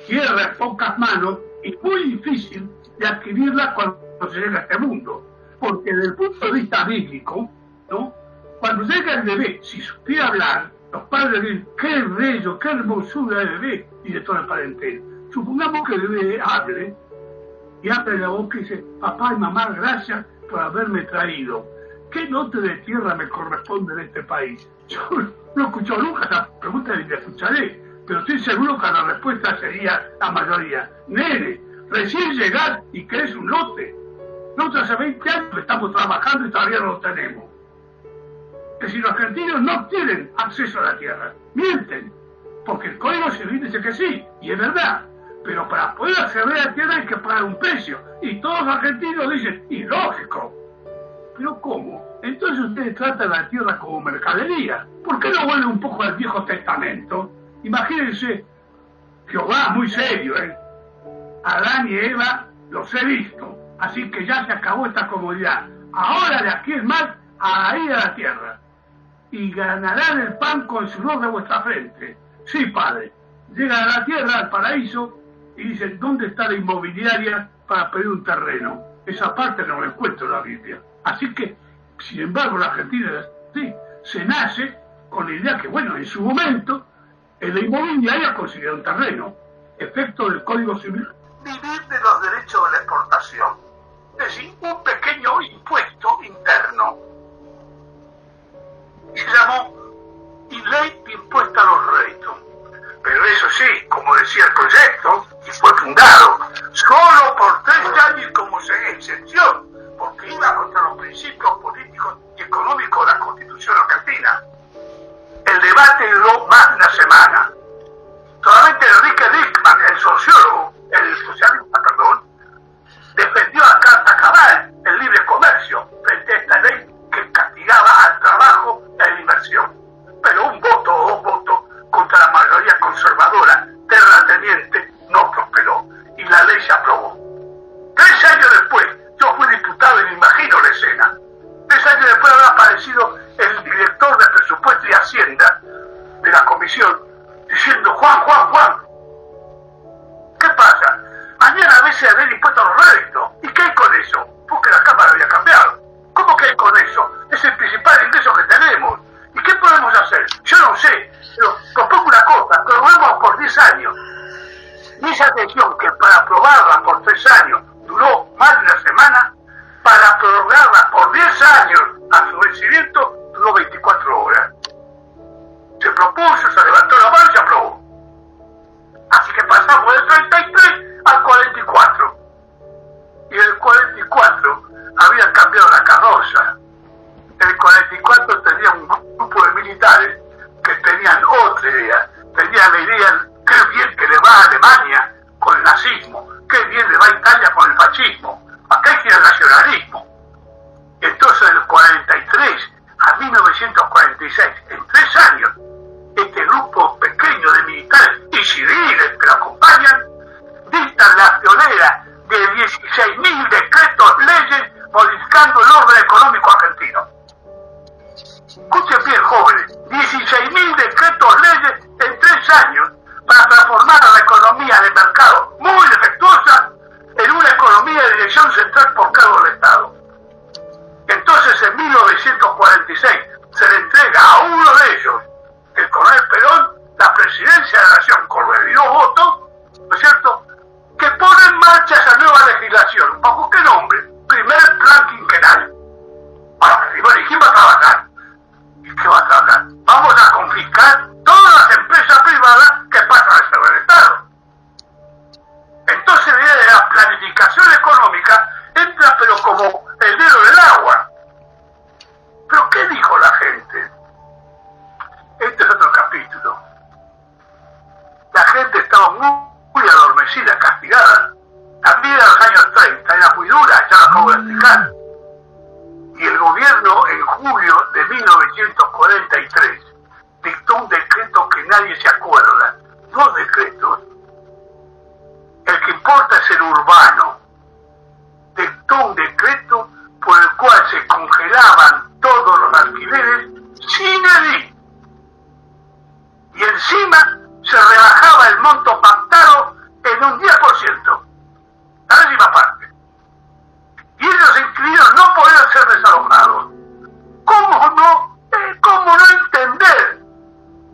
Tierra en pocas manos y muy difícil de adquirirla cuando se llega a este mundo. Porque desde el punto de vista bíblico, ¿no? Cuando llega el bebé, si supiera hablar, los padres dicen, qué bello, qué hermosura de bebé, y de todo el parentela. Supongamos que el bebé hable, y abre la boca y dice, papá y mamá, gracias por haberme traído. ¿Qué lote de tierra me corresponde en este país? Yo no he escuchado nunca esa pregunta ni la escucharé, pero estoy seguro que la respuesta sería la mayoría. Nene, recién llegás y querés un lote. Nosotros hace 20 años estamos trabajando y todavía no lo tenemos. Es decir, los argentinos no tienen acceso a la tierra. Mienten, porque el Código Civil dice que sí, y es verdad. Pero para poder acceder a la tierra hay que pagar un precio. Y todos los argentinos dicen, ilógico. ¿Pero cómo? Entonces ustedes tratan la tierra como mercadería. ¿Por qué no vuelven un poco al Viejo Testamento? Imagínense, Jehová muy serio, ¿eh? Adán y Eva los he visto. Así que ya se acabó esta comodidad. Ahora de aquí en más, a ir a la tierra. Y ganarán el pan con el sudor de vuestra frente. Sí, padre. Llegan a la tierra, al paraíso, y dicen, ¿dónde está la inmobiliaria para pedir un terreno? Esa parte no la encuentro en la Biblia. Así que, sin embargo, la Argentina sí, se nace con la idea que, bueno, en su momento, en la inmobiliaria considera un terreno, efecto del Código Civil. Vivir de los derechos de la exportación. Es decir, un pequeño impuesto interno. Y se llamó Ley de Impuesto a los Réditos. Pero eso sí, como decía el proyecto, y fue fundado solo por 3 años y como excepción, porque iba contra los principios políticos y económicos de la Constitución argentina. El debate duró más de una semana. Solamente Enrique Dickmann, el socialista, defendió a carta cabal el 10 años. Y esa sesión, que para aprobarla por 3 años duró más de una semana, para prorrogarla por 10 años a su vencimiento duró 24 horas. Se propuso, se levantó la mano y se aprobó. Así que pasamos del 33 al 44. Y en el 44 había cambiado la carroza. En el 44 tenía un grupo de militares que tenían otra idea. Tenían la idea, qué bien que le va a Alemania con el nazismo, qué bien le va a Italia con el fascismo. Acá hay que ir al nacionalismo. Entonces, del 43 a 1946, en 3 años, este grupo pequeño de militares y civiles que lo acompañan dictan la pionera de 16.000 decretos leyes modificando el orden económico argentino. Escuchen bien, jóvenes, 16.000 decretos leyes en 3 años para transformar a la economía de mercado muy defectuosa en una economía de dirección central por cargo del Estado. Entonces, en 1946 se le entrega a uno de ellos, el coronel Perón, la presidencia de la Nación con 22 votos, ¿no es cierto?, que pone en marcha esa nueva legislación. ¿Bajo qué nombre? Primer plan quinquenal. Bueno, ¿y quién va a trabajar? ¿Y qué va a trabajar? Vamos a confiscar todas las empresas privadas que pasan a ser del Estado. Entonces, la idea de la planificación económica entra pero como el dedo del agua. ¿Pero qué dijo la gente? Este es otro capítulo. La gente estaba muy adormecida, castigada. La vida de los años 30 era muy dura, ya lo acabo de explicar. Y el gobierno, en julio de 1943, dictó un decreto que nadie se acuerda. 2 decretos. El que importa es el urbano. Dictó un decreto por el cual se congelaban todos los alquileres sin edil. Y encima se rebajaba el monto pactado en un 10%. La décima parte. Y esos inquilinos no podían ser desalojados. ¿Cómo no entender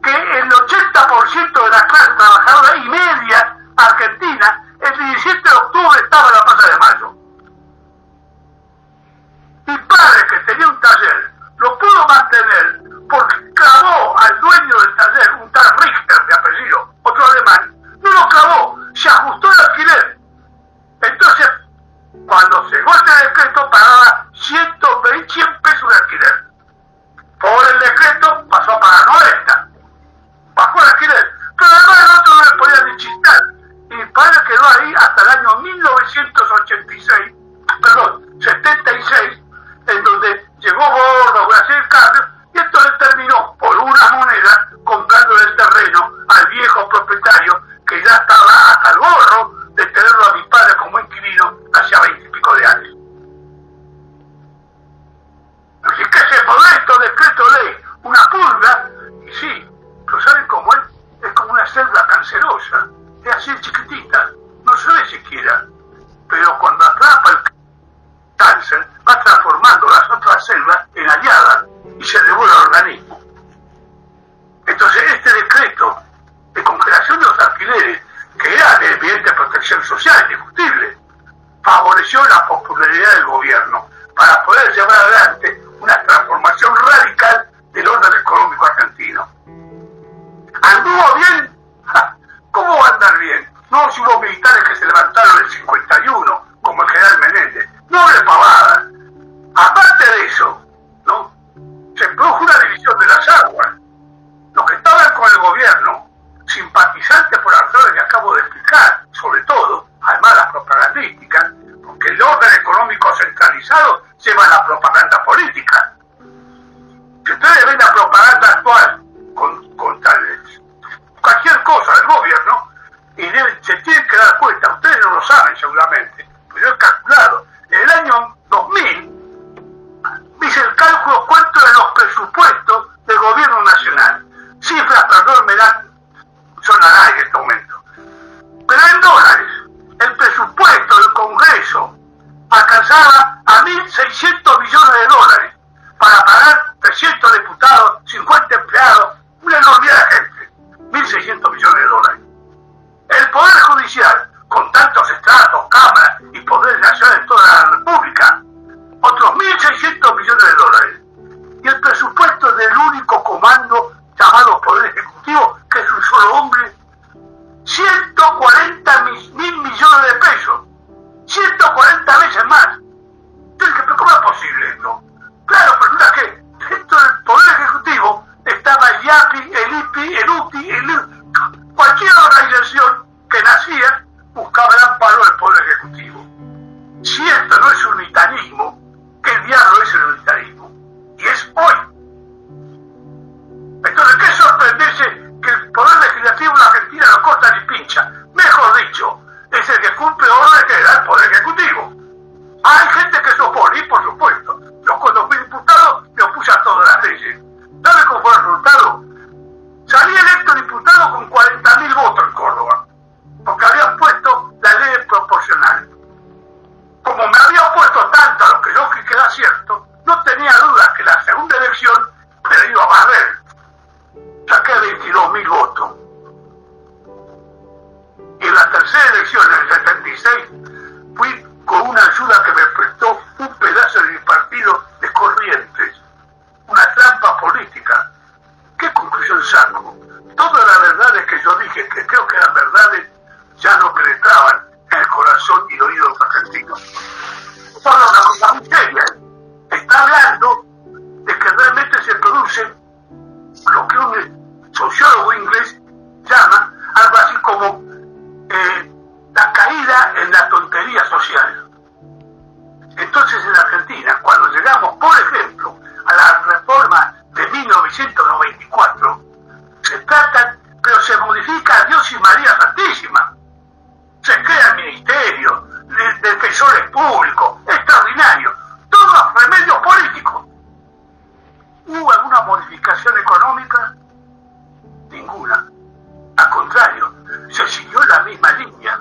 que el 80% de la clase trabajadora y media argentina el 17 de octubre estaba en la Plaza de Mayo? Mi padre, que tenía un taller, lo pudo mantener porque clavó al dueño del taller, un tal Richter de apellido, otro alemán, no lo clavó, se ajustó el alquiler. Entonces, cuando se llegó este decreto, pagaba 100 pesos de alquiler. Por el decreto pasó a pagar 90. Bajó el alquiler. Pero además el otro no le podía ni chistar. Y mi padre quedó ahí hasta el año 76, en donde llegó Bordo, Brasil, cambios, y esto le terminó por una moneda comprando el terreno al viejo propietario que ya estaba hasta el gorro de tenerlo a mi padre como inquilino hacia 20 y pico de años. Así que ese modesto decreto ley, una pulga, y sí, pero ¿saben cómo es? Es como una célula cancerosa, es así chiquitita, no se ve siquiera, pero cuando atrapa el cáncer va transformando las otras células en aliadas y se devora el organismo. Entonces este decreto de congelación de los alquileres, que era de evidente protección social indiscutible, favoreció la popularidad del gobierno para poder llevar adelante una transformación radical del orden económico argentino. ¿Anduvo bien? ¿Cómo va a andar bien? No, si hubo militares que se levantaron en el 51, como el general Menéndez. No le pavada. Aparte de eso, ¿no?, se produjo una división de las aguas. Los que estaban con el gobierno, simpatizantes por las razones que acabo de explicar, sobre todo, además las propagandísticas, porque el orden económico centralizado lleva la propaganda política. Si ustedes ven la propaganda actual contra cualquier cosa del gobierno, y se tienen que dar cuenta, ustedes no lo saben seguramente, pero yo he calculado, en el año 2000, hice el cálculo cuánto de los presupuestos del gobierno nacional, cifras, perdón, me dan, son al aire en este momento, pero en dólares, el presupuesto del Congreso alcanzaba a 1.600 millones de cualquier organización que nacía buscaba el amparo del Poder Ejecutivo. Si esto no es unitarismo, ¿qué diablo es el unitarismo? Y es hoy. Entonces, ¿qué sorprenderse que el Poder Legislativo en la Argentina no corta ni pincha? Mejor dicho, es el que cumple órdenes que da el Poder Ejecutivo. Hay gente que se opone, por supuesto. Yo cuando fui diputado me opuse a todas las leyes. ¿Sabe cómo fue el resultado? Salí electo diputado con 40.000 votos en Córdoba, porque habían puesto la ley proporcional. Como me había opuesto tanto a lo que yo que era cierto, no tenía duda que la segunda elección me la iba a barrer. Saqué 22.000 votos. Y en la tercera elección, en el 76, fui con una ayuda que me prestó un pedazo de mi partido de Corrientes. Una trampa política. ¿Qué conclusión saco? Todas las verdades que yo dije, que creo que eran verdades, ya no penetraban en el corazón y el oído de los argentinos. Solo una cosa muy seria. Está hablando de que realmente se produce lo que un sociólogo inglés llama algo así como la caída en la tontería social. Entonces en Argentina, cuando llegamos, por ejemplo, a la reforma de 1994, se tratan, pero se modifica a Dios y María Santísima. Se crea el ministerio, defensores públicos, extraordinario, todos remedios políticos. ¿Hubo alguna modificación económica? Ninguna. Al contrario, se siguió la misma línea.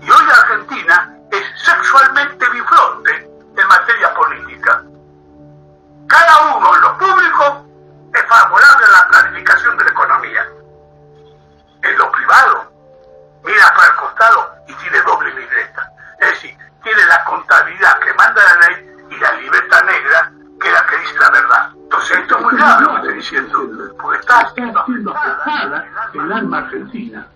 Y hoy la Argentina es sexualmente bifronte en materia política. Cada uno en lo público es favorable a la planificación de la economía. En lo privado, mira para el costado y tiene doble libreta. Es decir, tiene la contabilidad que manda la ley y la libreta negra que es la que dice la verdad. Entonces esto es muy grave lo que estoy diciendo, porque está haciendo afectada el alma argentina.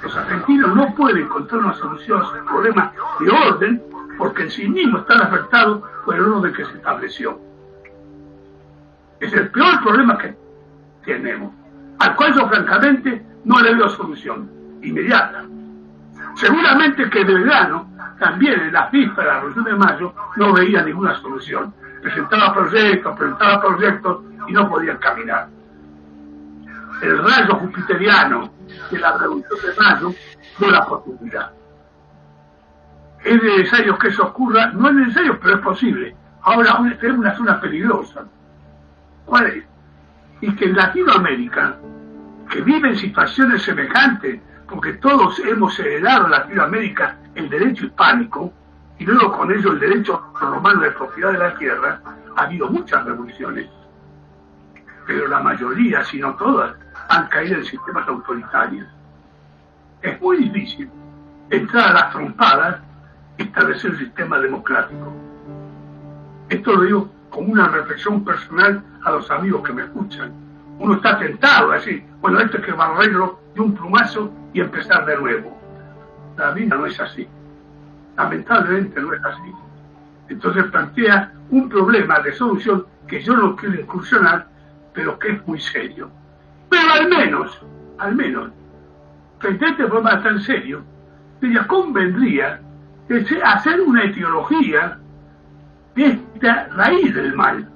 Los argentinos no pueden encontrar una solución a sus problemas de orden porque en sí mismos están afectados por el orden que se estableció. Es el peor problema que tenemos, al cual yo francamente no le veo solución inmediata. Seguramente que Belgrano también en la fiesta de la Revolución de Mayo no veía ninguna solución. Presentaba proyectos y no podían caminar. El rayo jupiteriano de la Revolución de Mayo dio la oportunidad. Es necesario que eso ocurra, no es necesario, pero es posible. Ahora tenemos una zona peligrosa. ¿Cuál es? Y que en Latinoamérica, que vive en situaciones semejantes, porque todos hemos heredado en Latinoamérica el derecho hispánico, y luego con ello el derecho romano de propiedad de la tierra, ha habido muchas revoluciones. Pero la mayoría, si no todas, han caído en sistemas autoritarios. Es muy difícil entrar a las trompadas y establecer un sistema democrático. Esto lo digo como una reflexión personal a los amigos que me escuchan. Uno está tentado a decir, bueno, esto hay que barrerlo de un plumazo y empezar de nuevo. La vida no es así. Lamentablemente no es así. Entonces plantea un problema de solución que yo no quiero incursionar, pero que es muy serio. Pero al menos, frente a este problema tan serio, ella convendría hacer una etiología de esta raíz del mal.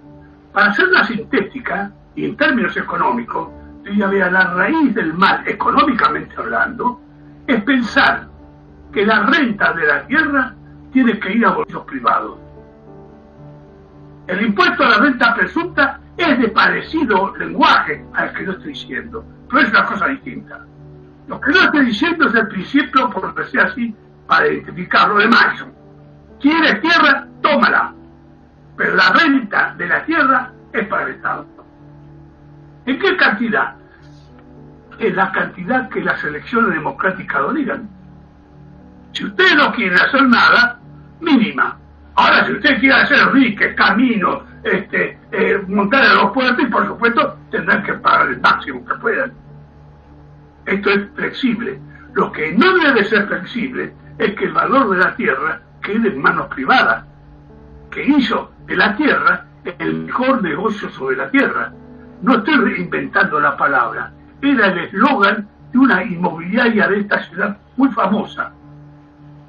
Para hacerla sintética, y en términos económicos, ella vea la raíz del mal, económicamente hablando, es pensar que la renta de la tierra tiene que ir a bolsillos privados. El impuesto a la renta presunta es de parecido lenguaje al que yo estoy diciendo, pero es una cosa distinta. Lo que yo estoy diciendo es el principio, por decir así, para identificarlo de Mayo. ¿Quieres tierra? Tómala. Pero la renta de la tierra es para el Estado. ¿En qué cantidad? En la cantidad que las elecciones democráticas lo digan. Si ustedes no quieren hacer nada, mínima. Ahora, si ustedes quieren hacer riques, caminos, montar aeropuertos, y por supuesto tendrán que pagar el máximo que puedan. Esto es flexible. Lo que no debe ser flexible es que el valor de la tierra quede en manos privadas, que hizo de la tierra el mejor negocio sobre la tierra. No estoy reinventando la palabra, era el eslogan de una inmobiliaria de esta ciudad muy famosa.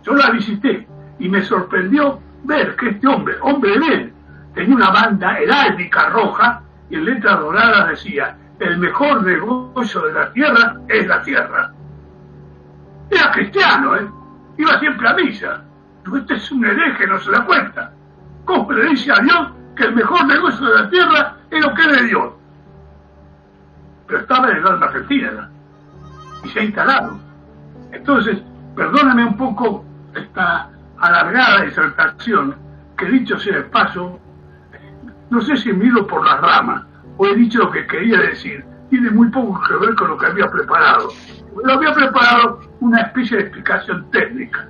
Yo la visité y me sorprendió ver que este hombre bien, tenía una banda heráldica roja y en letras doradas decía: el mejor negocio de la tierra es la tierra. Era cristiano, iba siempre a misa. Pero este es un hereje, no se da cuenta. ¿Cómo le dice a Dios que el mejor negocio de la tierra es lo que es de Dios? Pero estaba en el alma argentina y se ha instalado. Entonces, perdóname un poco esta alargada disertación, que dicho sea de paso, no sé si miro por las ramas o he dicho lo que quería decir. Tiene muy poco que ver con lo que había preparado. Lo había preparado una especie de explicación técnica,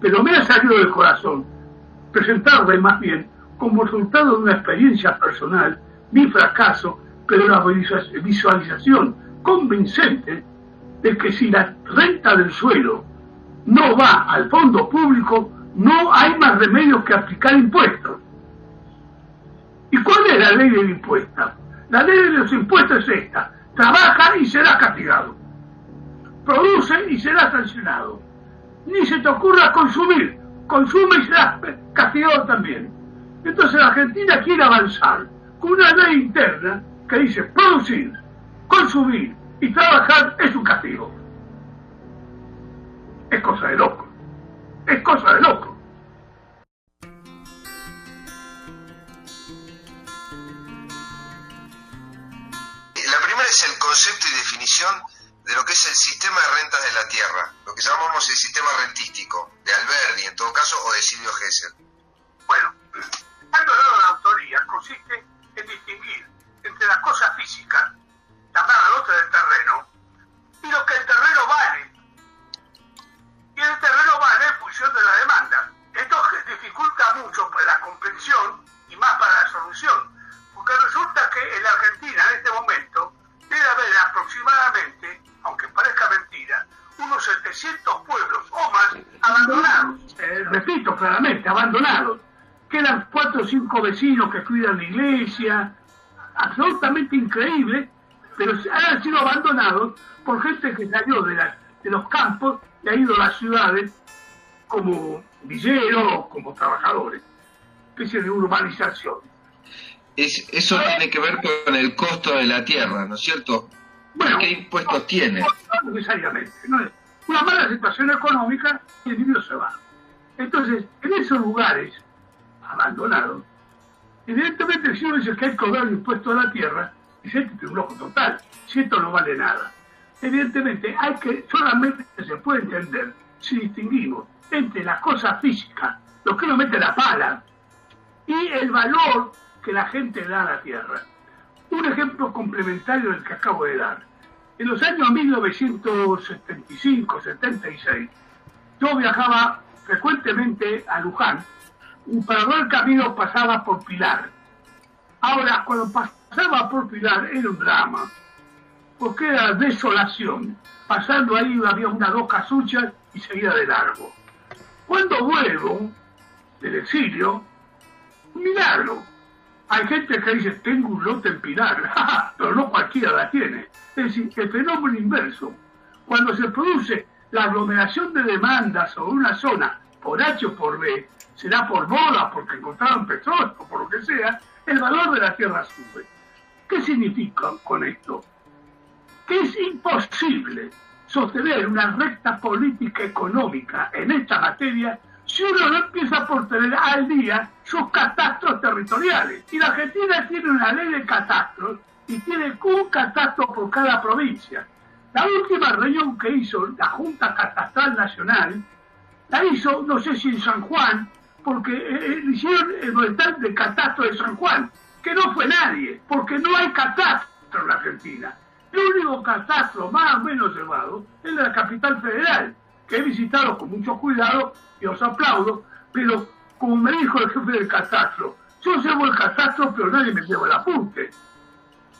pero me ha salido del corazón presentarle más bien como resultado de una experiencia personal, mi fracaso, pero la visualización convincente de que si la renta del suelo no va al fondo público, no hay más remedio que aplicar impuestos. ¿Y cuál es la ley del impuesto? La ley de los impuestos es esta: trabaja y será castigado, produce y será sancionado. Ni se te ocurra consumir, consume y será castigado también. Entonces la Argentina quiere avanzar con una ley interna que dice: producir, consumir y trabajar es un castigo. Es cosa de loco. Es cosa de loco. La primera es el concepto y definición de lo que es el sistema de rentas de la tierra, lo que llamamos el sistema rentístico, de Alberdi en todo caso, o de Silvio Gesell. Bueno, dando la autoría consiste en distinguir entre las cosas físicas, llamada la otra del terreno, y lo que el terreno vale. Y el terreno vale en función de la demanda. Esto dificulta mucho para la comprensión y más para la solución, porque resulta que en la Argentina en este momento debe haber aproximadamente, aunque parezca mentira, unos 700 pueblos o más abandonados. Repito claramente, abandonados. Quedan 4 o 5 vecinos que cuidan la iglesia, absolutamente increíble, pero han sido abandonados por gente que salió de los campos y ha ido a las ciudades como villeros, como trabajadores, especie de urbanización. Eso tiene que ver con el costo de la tierra, ¿no es cierto? Bueno, ¿qué impuestos tiene? No necesariamente, no es una mala situación económica y el niño se va. Entonces, en esos lugares abandonados, evidentemente si uno dice que hay que cobrar el impuesto a la tierra, dice: este es un loco total, si esto no vale nada. Evidentemente solamente se puede entender si distinguimos entre las cosas físicas, lo que uno mete la pala, y el valor que la gente da a la tierra. Un ejemplo complementario del que acabo de dar. En los años 1975-76, yo viajaba frecuentemente a Luján y para ver el camino pasaba por Pilar. Ahora, cuando pasaba por Pilar era un drama, porque era desolación. Pasando ahí había 1 o 2 casuchas y seguía de largo. Cuando vuelvo del exilio, un milagro. Hay gente que dice: tengo un lote en Pilar, pero no cualquiera la tiene. Es decir, el fenómeno inverso. Cuando se produce la aglomeración de demandas sobre una zona por H o por B, será por moda, porque encontraron petróleo o por lo que sea, el valor de la tierra sube. ¿Qué significa con esto? Que es imposible sostener una recta política económica en esta materia si uno no empieza por tener al día sus catastros territoriales. Y la Argentina tiene una ley de catastros y tiene un catastro por cada provincia. La última reunión que hizo la Junta Catastral Nacional, la hizo, no sé si en San Juan, porque hicieron el boletín de catastro de San Juan, que no fue nadie, porque no hay catastro en la Argentina. El único catastro más o menos elevado es de la capital federal, que he visitado con mucho cuidado y os aplaudo, pero como me dijo el jefe del catastro, yo llevo el catastro pero nadie me lleva el apunte,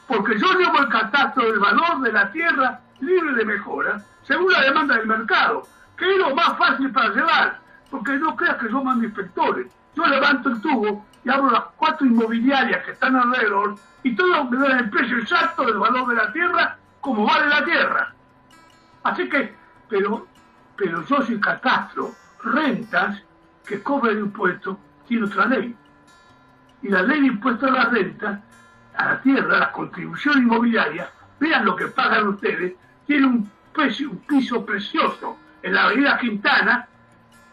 porque yo llevo el catastro del valor de la tierra libre de mejora según la demanda del mercado, que es lo más fácil para llevar, porque no creas que yo mando inspectores. Yo levanto el tubo y abro las 4 inmobiliarias que están alrededor y todos me dan el precio exacto del valor de la tierra como vale la tierra. Así que, pero yo soy catastro, rentas que cobran impuestos, tiene otra ley. Y la ley de impuestos a la renta, a la tierra, a la contribución inmobiliaria, vean lo que pagan ustedes, tiene un piso precioso en la avenida Quintana,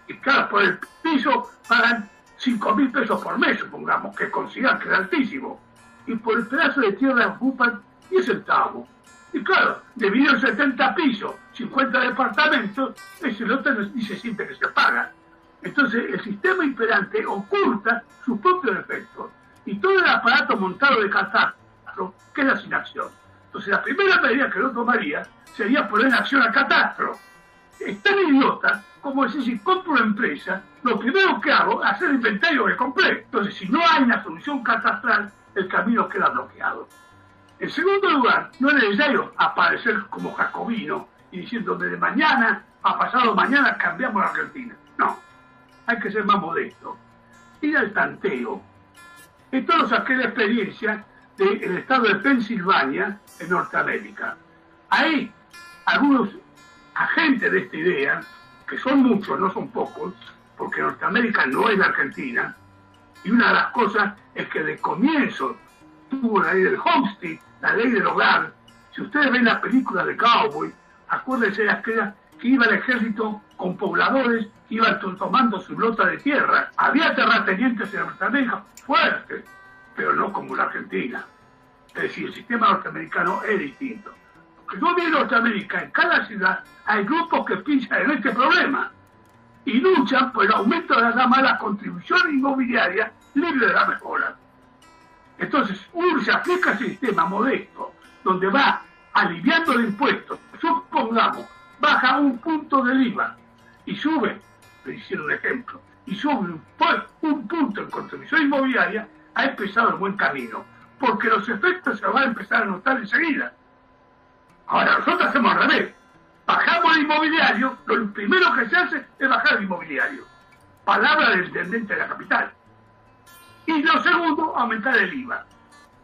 y claro, por el piso pagan 5.000 pesos por mes, supongamos, que consideran que es altísimo. Y por el pedazo de tierra ocupan 10 centavos. Y claro, dividido en 70 pisos, 50 departamentos, ese lote ni se siente que se paga. Entonces, el sistema imperante oculta sus propios defectos. Y todo el aparato montado de catastro queda sin acción. Entonces, la primera medida que yo tomaría sería poner en acción al catastro. Es tan idiota como decir, si compro una empresa, lo primero que hago es hacer el inventario que compré. Entonces, si no hay una solución catastral, el camino queda bloqueado. En segundo lugar, no es necesario aparecer como jacobino y diciendo desde mañana a pasado mañana cambiamos la Argentina. No, hay que ser más modesto. Ir al tanteo. Esto lo saqué de experiencia del estado de Pensilvania en Norteamérica. Ahí, algunos agentes de esta idea, que son muchos, no son pocos, porque Norteamérica no es la Argentina, y una de las cosas es que de comienzo tuvo la ley del homestead, la ley del hogar. Si ustedes ven la película de Cowboy, acuérdense de aquella que iba el ejército con pobladores que iban tomando su lota de tierra. Había terratenientes en Norteamérica fuertes, pero no como la Argentina. Es decir, el sistema norteamericano es distinto. Porque yo vi en Norteamérica, en cada ciudad, hay grupos que piensan en este problema y luchan por el aumento de la mala contribución inmobiliaria libre de la mejora. Entonces, uno se aplica ese sistema modesto, donde va aliviando el impuesto. Supongamos, baja un punto del IVA y sube, le hicieron un ejemplo, y sube un punto en contribución inmobiliaria, ha empezado el buen camino, porque los efectos se van a empezar a notar enseguida. Ahora, nosotros hacemos al revés. Bajamos el inmobiliario, lo primero que se hace es bajar el inmobiliario. Palabra del intendente de la capital. Y lo segundo, aumentar el IVA.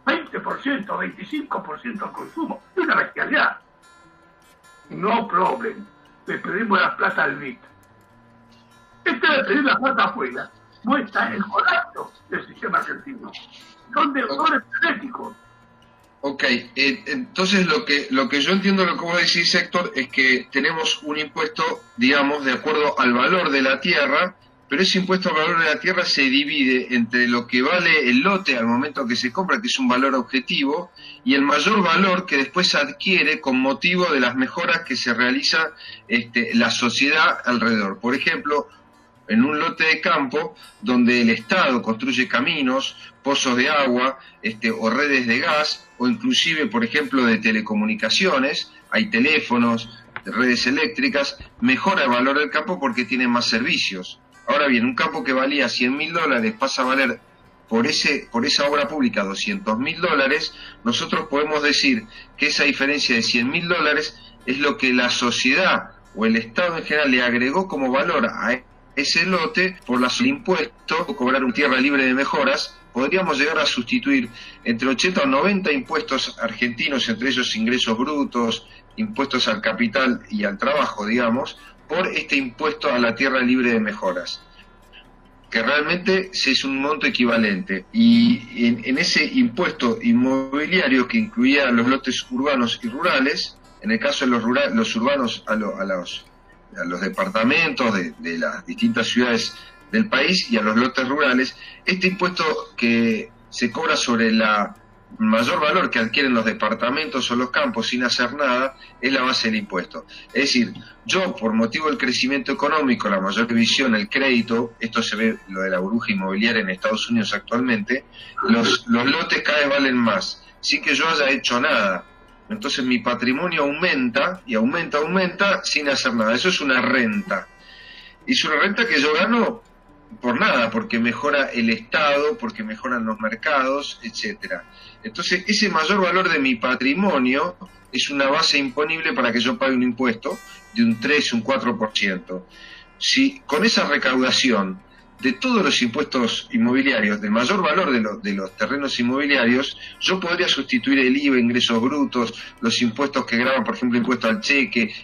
20%, 25% al consumo. Es una bestialidad. No problem. Le pedimos la plata al BIT. Este de pedir la plata afuera muestra el colapso del sistema argentino. Son deudores frenéticos. Ok, entonces lo que yo entiendo lo que vos decís, Héctor, es que tenemos un impuesto, digamos, de acuerdo al valor de la tierra, pero ese impuesto al valor de la tierra se divide entre lo que vale el lote al momento que se compra, que es un valor objetivo, y el mayor valor que después se adquiere con motivo de las mejoras que se realiza la sociedad alrededor. Por ejemplo, en un lote de campo donde el Estado construye caminos, pozos de agua, o redes de gas, o inclusive, por ejemplo, de telecomunicaciones, hay teléfonos, redes eléctricas, mejora el valor del campo porque tiene más servicios. Ahora bien, un campo que valía $100.000 pasa a valer por esa obra pública $200.000, nosotros podemos decir que esa diferencia de $100.000 es lo que la sociedad o el Estado en general le agregó como valor a ese lote por el impuesto o cobrar una tierra libre de mejoras. Podríamos llegar a sustituir entre 80 o 90 impuestos argentinos, entre ellos ingresos brutos, impuestos al capital y al trabajo, digamos, por este impuesto a la tierra libre de mejoras, que realmente es un monto equivalente. Y en ese impuesto inmobiliario que incluía los lotes urbanos y rurales, en el caso de los urbanos a los departamentos de las distintas ciudades del país y a los lotes rurales, este impuesto que se cobra sobre la mayor valor que adquieren los departamentos o los campos sin hacer nada, es la base del impuesto. Es decir, yo por motivo del crecimiento económico, la mayor visión, el crédito, esto se ve lo de la burbuja inmobiliaria en Estados Unidos actualmente, los lotes cada vez valen más, sin que yo haya hecho nada. Entonces mi patrimonio aumenta y aumenta sin hacer nada. Eso es una renta. Y es una renta que yo gano por nada, porque mejora el Estado, porque mejoran los mercados, etcétera. Entonces ese mayor valor de mi patrimonio es una base imponible para que yo pague un impuesto de un 3, un 4%. Si con esa recaudación de todos los impuestos inmobiliarios, del mayor valor de los terrenos inmobiliarios, yo podría sustituir el IVA, ingresos brutos, los impuestos que graban, por ejemplo, impuesto al cheque,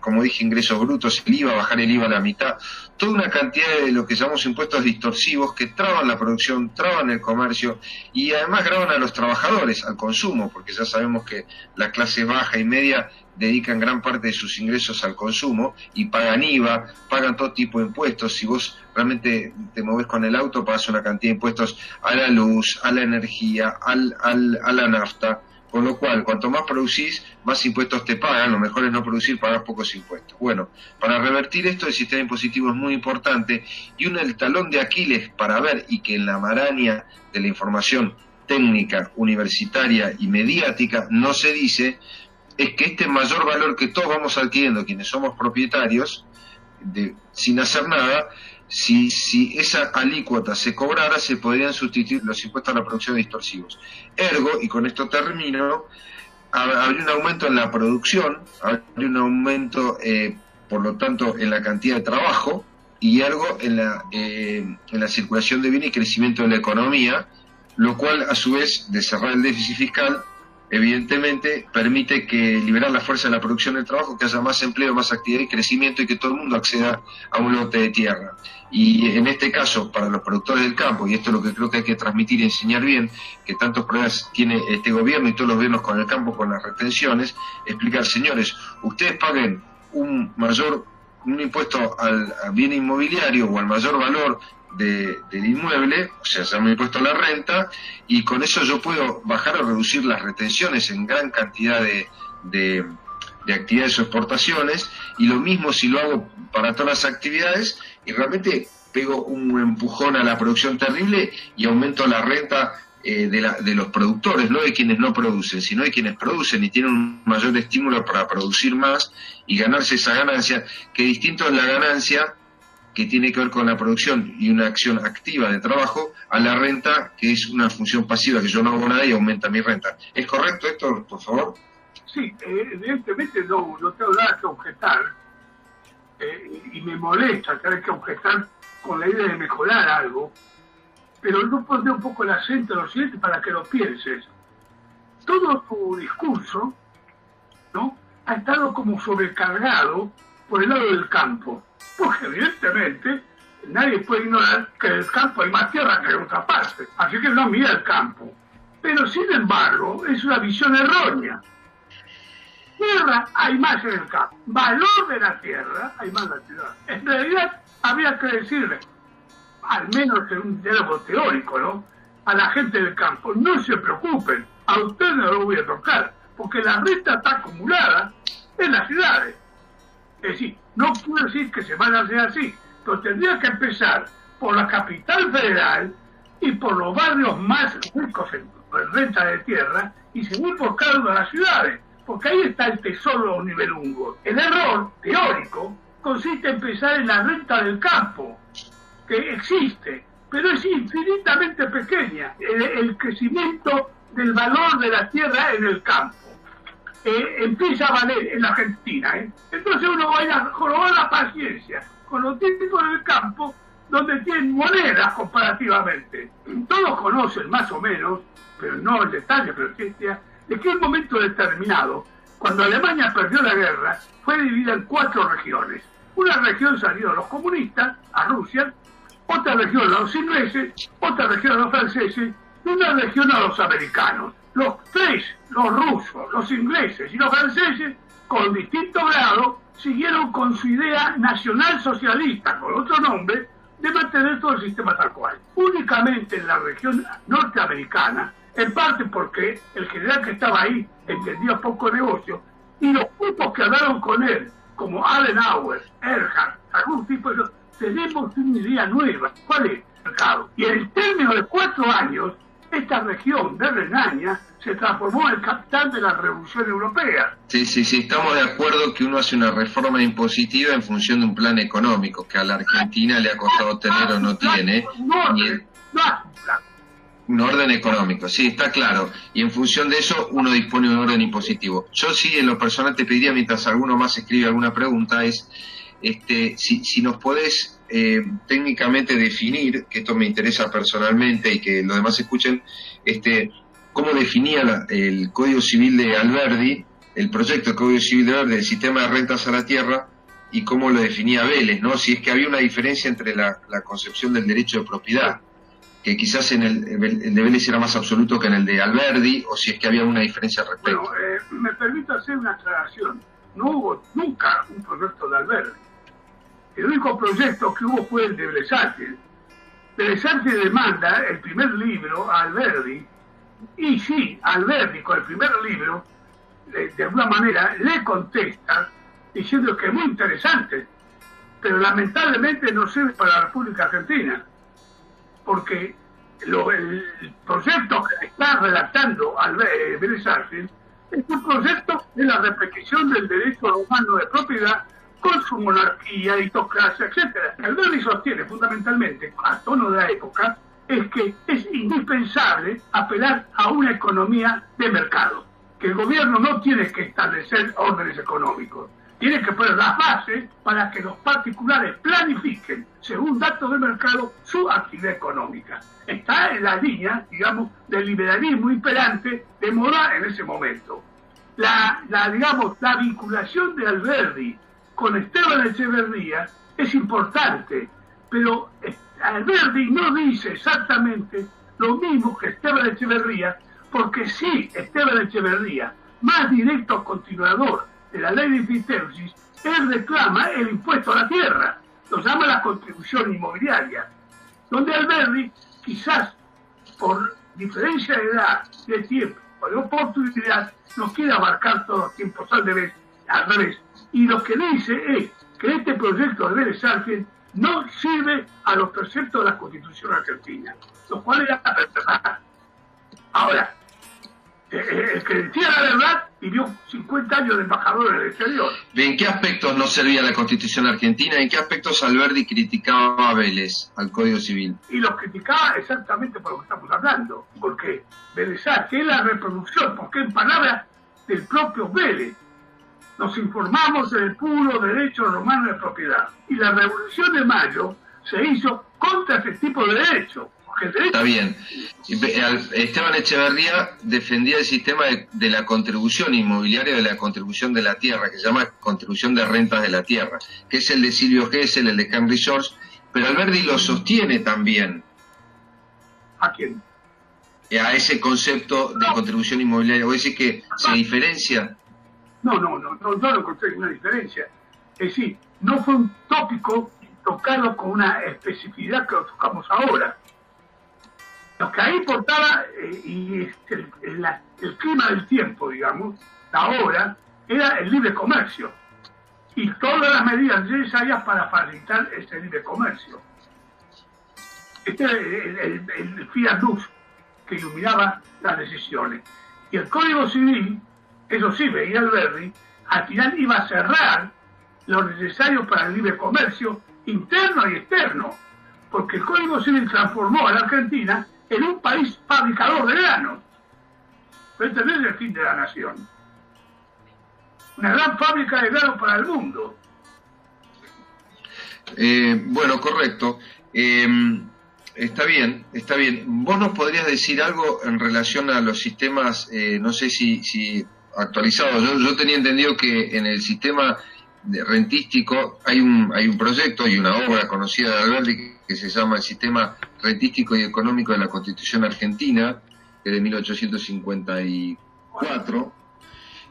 como dije, ingresos brutos, el IVA, bajar el IVA a la mitad, toda una cantidad de lo que llamamos impuestos distorsivos que traban la producción, traban el comercio y además graban a los trabajadores, al consumo, porque ya sabemos que la clase baja y media dedican gran parte de sus ingresos al consumo y pagan IVA, pagan todo tipo de impuestos. Si vos realmente te movés con el auto, pagas una cantidad de impuestos a la luz, a la energía, a la nafta, con lo cual, cuanto más producís, más impuestos te pagan. Lo mejor es no producir, pagar pocos impuestos. Bueno, para revertir esto, el sistema impositivo es muy importante y el talón de Aquiles para ver y que en la maraña de la información técnica, universitaria y mediática no se dice, es que este mayor valor que todos vamos adquiriendo, quienes somos propietarios, sin hacer nada, si esa alícuota se cobrara, se podrían sustituir los impuestos a la producción distorsivos. Ergo, y con esto termino, habría un aumento en la producción, habría un aumento, por lo tanto, en la cantidad de trabajo, y ergo en la circulación de bienes y crecimiento de la economía, lo cual, a su vez, de cerrar el déficit fiscal, evidentemente permite que liberar la fuerza de la producción del trabajo, que haya más empleo, más actividad y crecimiento y que todo el mundo acceda a un lote de tierra. Y en este caso, para los productores del campo, y esto es lo que creo que hay que transmitir y enseñar bien, que tantos problemas tiene este gobierno y todos los gobiernos con el campo, con las retenciones, explicar, señores, ustedes paguen un impuesto al bien inmobiliario o al mayor valor del inmueble, o sea, se llama impuesto a la renta, y con eso yo puedo bajar o reducir las retenciones en gran cantidad de actividades o exportaciones, y lo mismo si lo hago para todas las actividades, y realmente pego un empujón a la producción terrible y aumento la renta de los productores, no de quienes no producen, sino de quienes producen y tienen un mayor estímulo para producir más y ganarse esa ganancia, que distinto es la ganancia que tiene que ver con la producción y una acción activa de trabajo, a la renta, que es una función pasiva, que yo no hago nada y aumenta mi renta. ¿Es correcto esto, por favor? Sí, evidentemente no tengo nada que objetar, y me molesta tener que objetar con la idea de mejorar algo, pero no pondré un poco el acento en lo siguiente para que lo pienses. Todo tu discurso, ¿no?, ha estado como sobrecargado por el lado del campo. Porque evidentemente nadie puede ignorar que en el campo hay más tierra que en otra parte, así que no mira el campo. Pero sin embargo es una visión errónea. Tierra hay más en el campo, valor de la tierra hay más en la ciudad. En realidad habría que decirle, al menos en un diálogo teórico, ¿no?, a la gente del campo, no se preocupen, a ustedes no lo voy a tocar, porque la renta está acumulada en las ciudades. Es decir, no quiero decir que se van a hacer así, pero tendría que empezar por la capital federal y por los barrios más ricos en renta de tierra y seguir por cada una de las ciudades, porque ahí está el tesoro nivelungo. El error teórico consiste en empezar en la renta del campo, que existe, pero es infinitamente pequeña, el crecimiento del valor de la tierra en el campo. Empieza a valer en la Argentina, entonces uno va a jorobar la paciencia con los tipos del campo donde tienen monedas comparativamente. Todos conocen más o menos, pero no en detalle, pero de que en un momento determinado, cuando Alemania perdió la guerra, fue dividida en 4 regiones. Una región salió a los comunistas, a Rusia, otra región a los ingleses, otra región a los franceses y una región a los americanos. Los 3, los rusos, los ingleses y los franceses, con distinto grado, siguieron con su idea nacional socialista, con otro nombre, de mantener todo el sistema tal cual. Únicamente en la región norteamericana, en parte porque el general que estaba ahí entendía poco negocio, y los grupos que hablaron con él, como Adenauer, Erhard, algún tipo de... tenemos una idea nueva. ¿Cuál es el mercado? Y en el término de 4 años, esta región de Renania se transformó en el capital de la Revolución Europea. Sí, estamos de acuerdo que uno hace una reforma impositiva en función de un plan económico, que a la Argentina le ha costado tener o no tiene. Un orden económico, sí, está claro. Y en función de eso, uno dispone de un orden impositivo. Yo sí, en lo personal, te pediría, mientras alguno más escribe alguna pregunta, es si nos podés técnicamente definir, que esto me interesa personalmente y que los demás escuchen, cómo definía el Código Civil de Alberdi, el proyecto del Código Civil de Alberdi, el sistema de rentas a la tierra, y cómo lo definía Vélez, ¿no? Si es que había una diferencia entre la concepción del derecho de propiedad, que quizás en el de Vélez era más absoluto que en el de Alberdi, o si es que había una diferencia al respecto. Bueno, me permito hacer una aclaración. No hubo nunca un proyecto de Alberdi. El único proyecto que hubo fue el de Blesarte. Blesarte demanda el primer libro a Alberdi, y sí, Alberdi con el primer libro, de alguna manera, le contesta diciendo que es muy interesante, pero lamentablemente no sirve para la República Argentina, porque el proyecto que está redactando Vélez Arfield es un proyecto de la repetición del derecho romano de propiedad con su monarquía, aristocracia, etcétera. Alberdi sostiene fundamentalmente, a tono de la época, es que es indispensable apelar a una economía de mercado, que el gobierno no tiene que establecer órdenes económicos, tiene que poner las bases para que los particulares planifiquen, según datos de mercado, su actividad económica. Está en la línea, digamos, del liberalismo imperante de moda en ese momento. La vinculación de Alberdi con Esteban Echeverría es importante, pero Alberdi no dice exactamente lo mismo que Esteban Echeverría, porque sí, Esteban Echeverría, más directo continuador de la ley de Infiteusis, él reclama el impuesto a la tierra, lo llama la contribución inmobiliaria, donde Alberdi, quizás por diferencia de edad, de tiempo, o de oportunidad, no quiere abarcar todos los tiempos al revés, y lo que dice es que este proyecto de Vélez Arfield no sirve a los preceptos de la Constitución argentina, lo cual era la verdad. Ahora, el que decía la verdad vivió 50 años de embajador en el exterior. ¿En qué aspectos no servía la Constitución argentina? ¿En qué aspectos Alberdi criticaba a Vélez, al Código Civil? Y los criticaba exactamente por lo que estamos hablando, porque Vélez Arfield es la reproducción, porque en palabras del propio Vélez, nos informamos del puro derecho romano de propiedad. Y la Revolución de Mayo se hizo contra ese tipo de derecho. Está bien. Esteban Echeverría defendía el sistema de la contribución inmobiliaria, de la contribución de la tierra, que se llama contribución de rentas de la tierra, que es el de Silvio Gesell, el de Henry George, pero Alberdi lo sostiene también. ¿A quién? A ese concepto de contribución inmobiliaria. ¿Vos decís que se diferencia? No encontré ninguna diferencia. Es decir, no fue un tópico tocarlo con una especificidad que lo tocamos ahora. Lo que ahí importaba, el clima del tiempo, digamos, la hora, era el libre comercio. Y todas las medidas necesarias para facilitar ese libre comercio. Este era el fiat lux que iluminaba las decisiones. Y el Código Civil, eso sí, veía Alberdi, al final iba a cerrar lo necesario para el libre comercio interno y externo, porque el Código Civil transformó a la Argentina en un país fabricador de granos. Pero este no es el fin de la nación. Una gran fábrica de granos para el mundo. Bueno, correcto. Está bien. ¿Vos nos podrías decir algo en relación a los sistemas, no sé si actualizados? Yo tenía entendido que en el sistema rentístico hay un proyecto y una obra conocida de Alberdi que se llama el Sistema Rentístico y Económico de la Constitución Argentina, que es de 1854,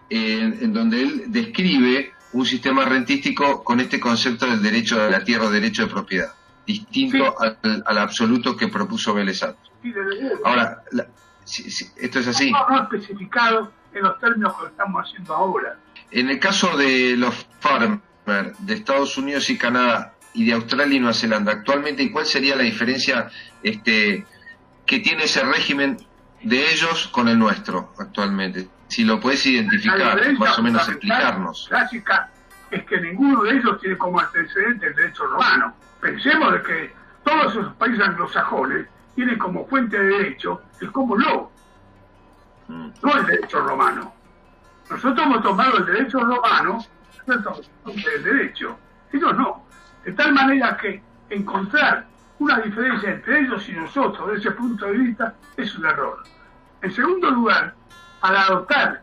en donde él describe un sistema rentístico con este concepto del derecho a la tierra o derecho de propiedad, distinto al absoluto que propuso Vélez Arfield. Sí, ahora, ¿esto es así? No especificado en los términos que lo estamos haciendo ahora. En el caso de los farmers de Estados Unidos y Canadá y de Australia y Nueva Zelanda, actualmente, ¿cuál sería la diferencia que tiene ese régimen de ellos con el nuestro actualmente? Si lo puedes identificar, más o menos explicarnos. Clásica es que ninguno de ellos tiene como antecedente el derecho romano. Pensemos de que todos esos países anglosajones tienen como fuente de derecho el common law, no el derecho romano. Nosotros hemos tomado el derecho romano, el derecho, Ellos no. De tal manera que encontrar una diferencia entre ellos y nosotros, desde ese punto de vista, es un error. En segundo lugar, al adoptar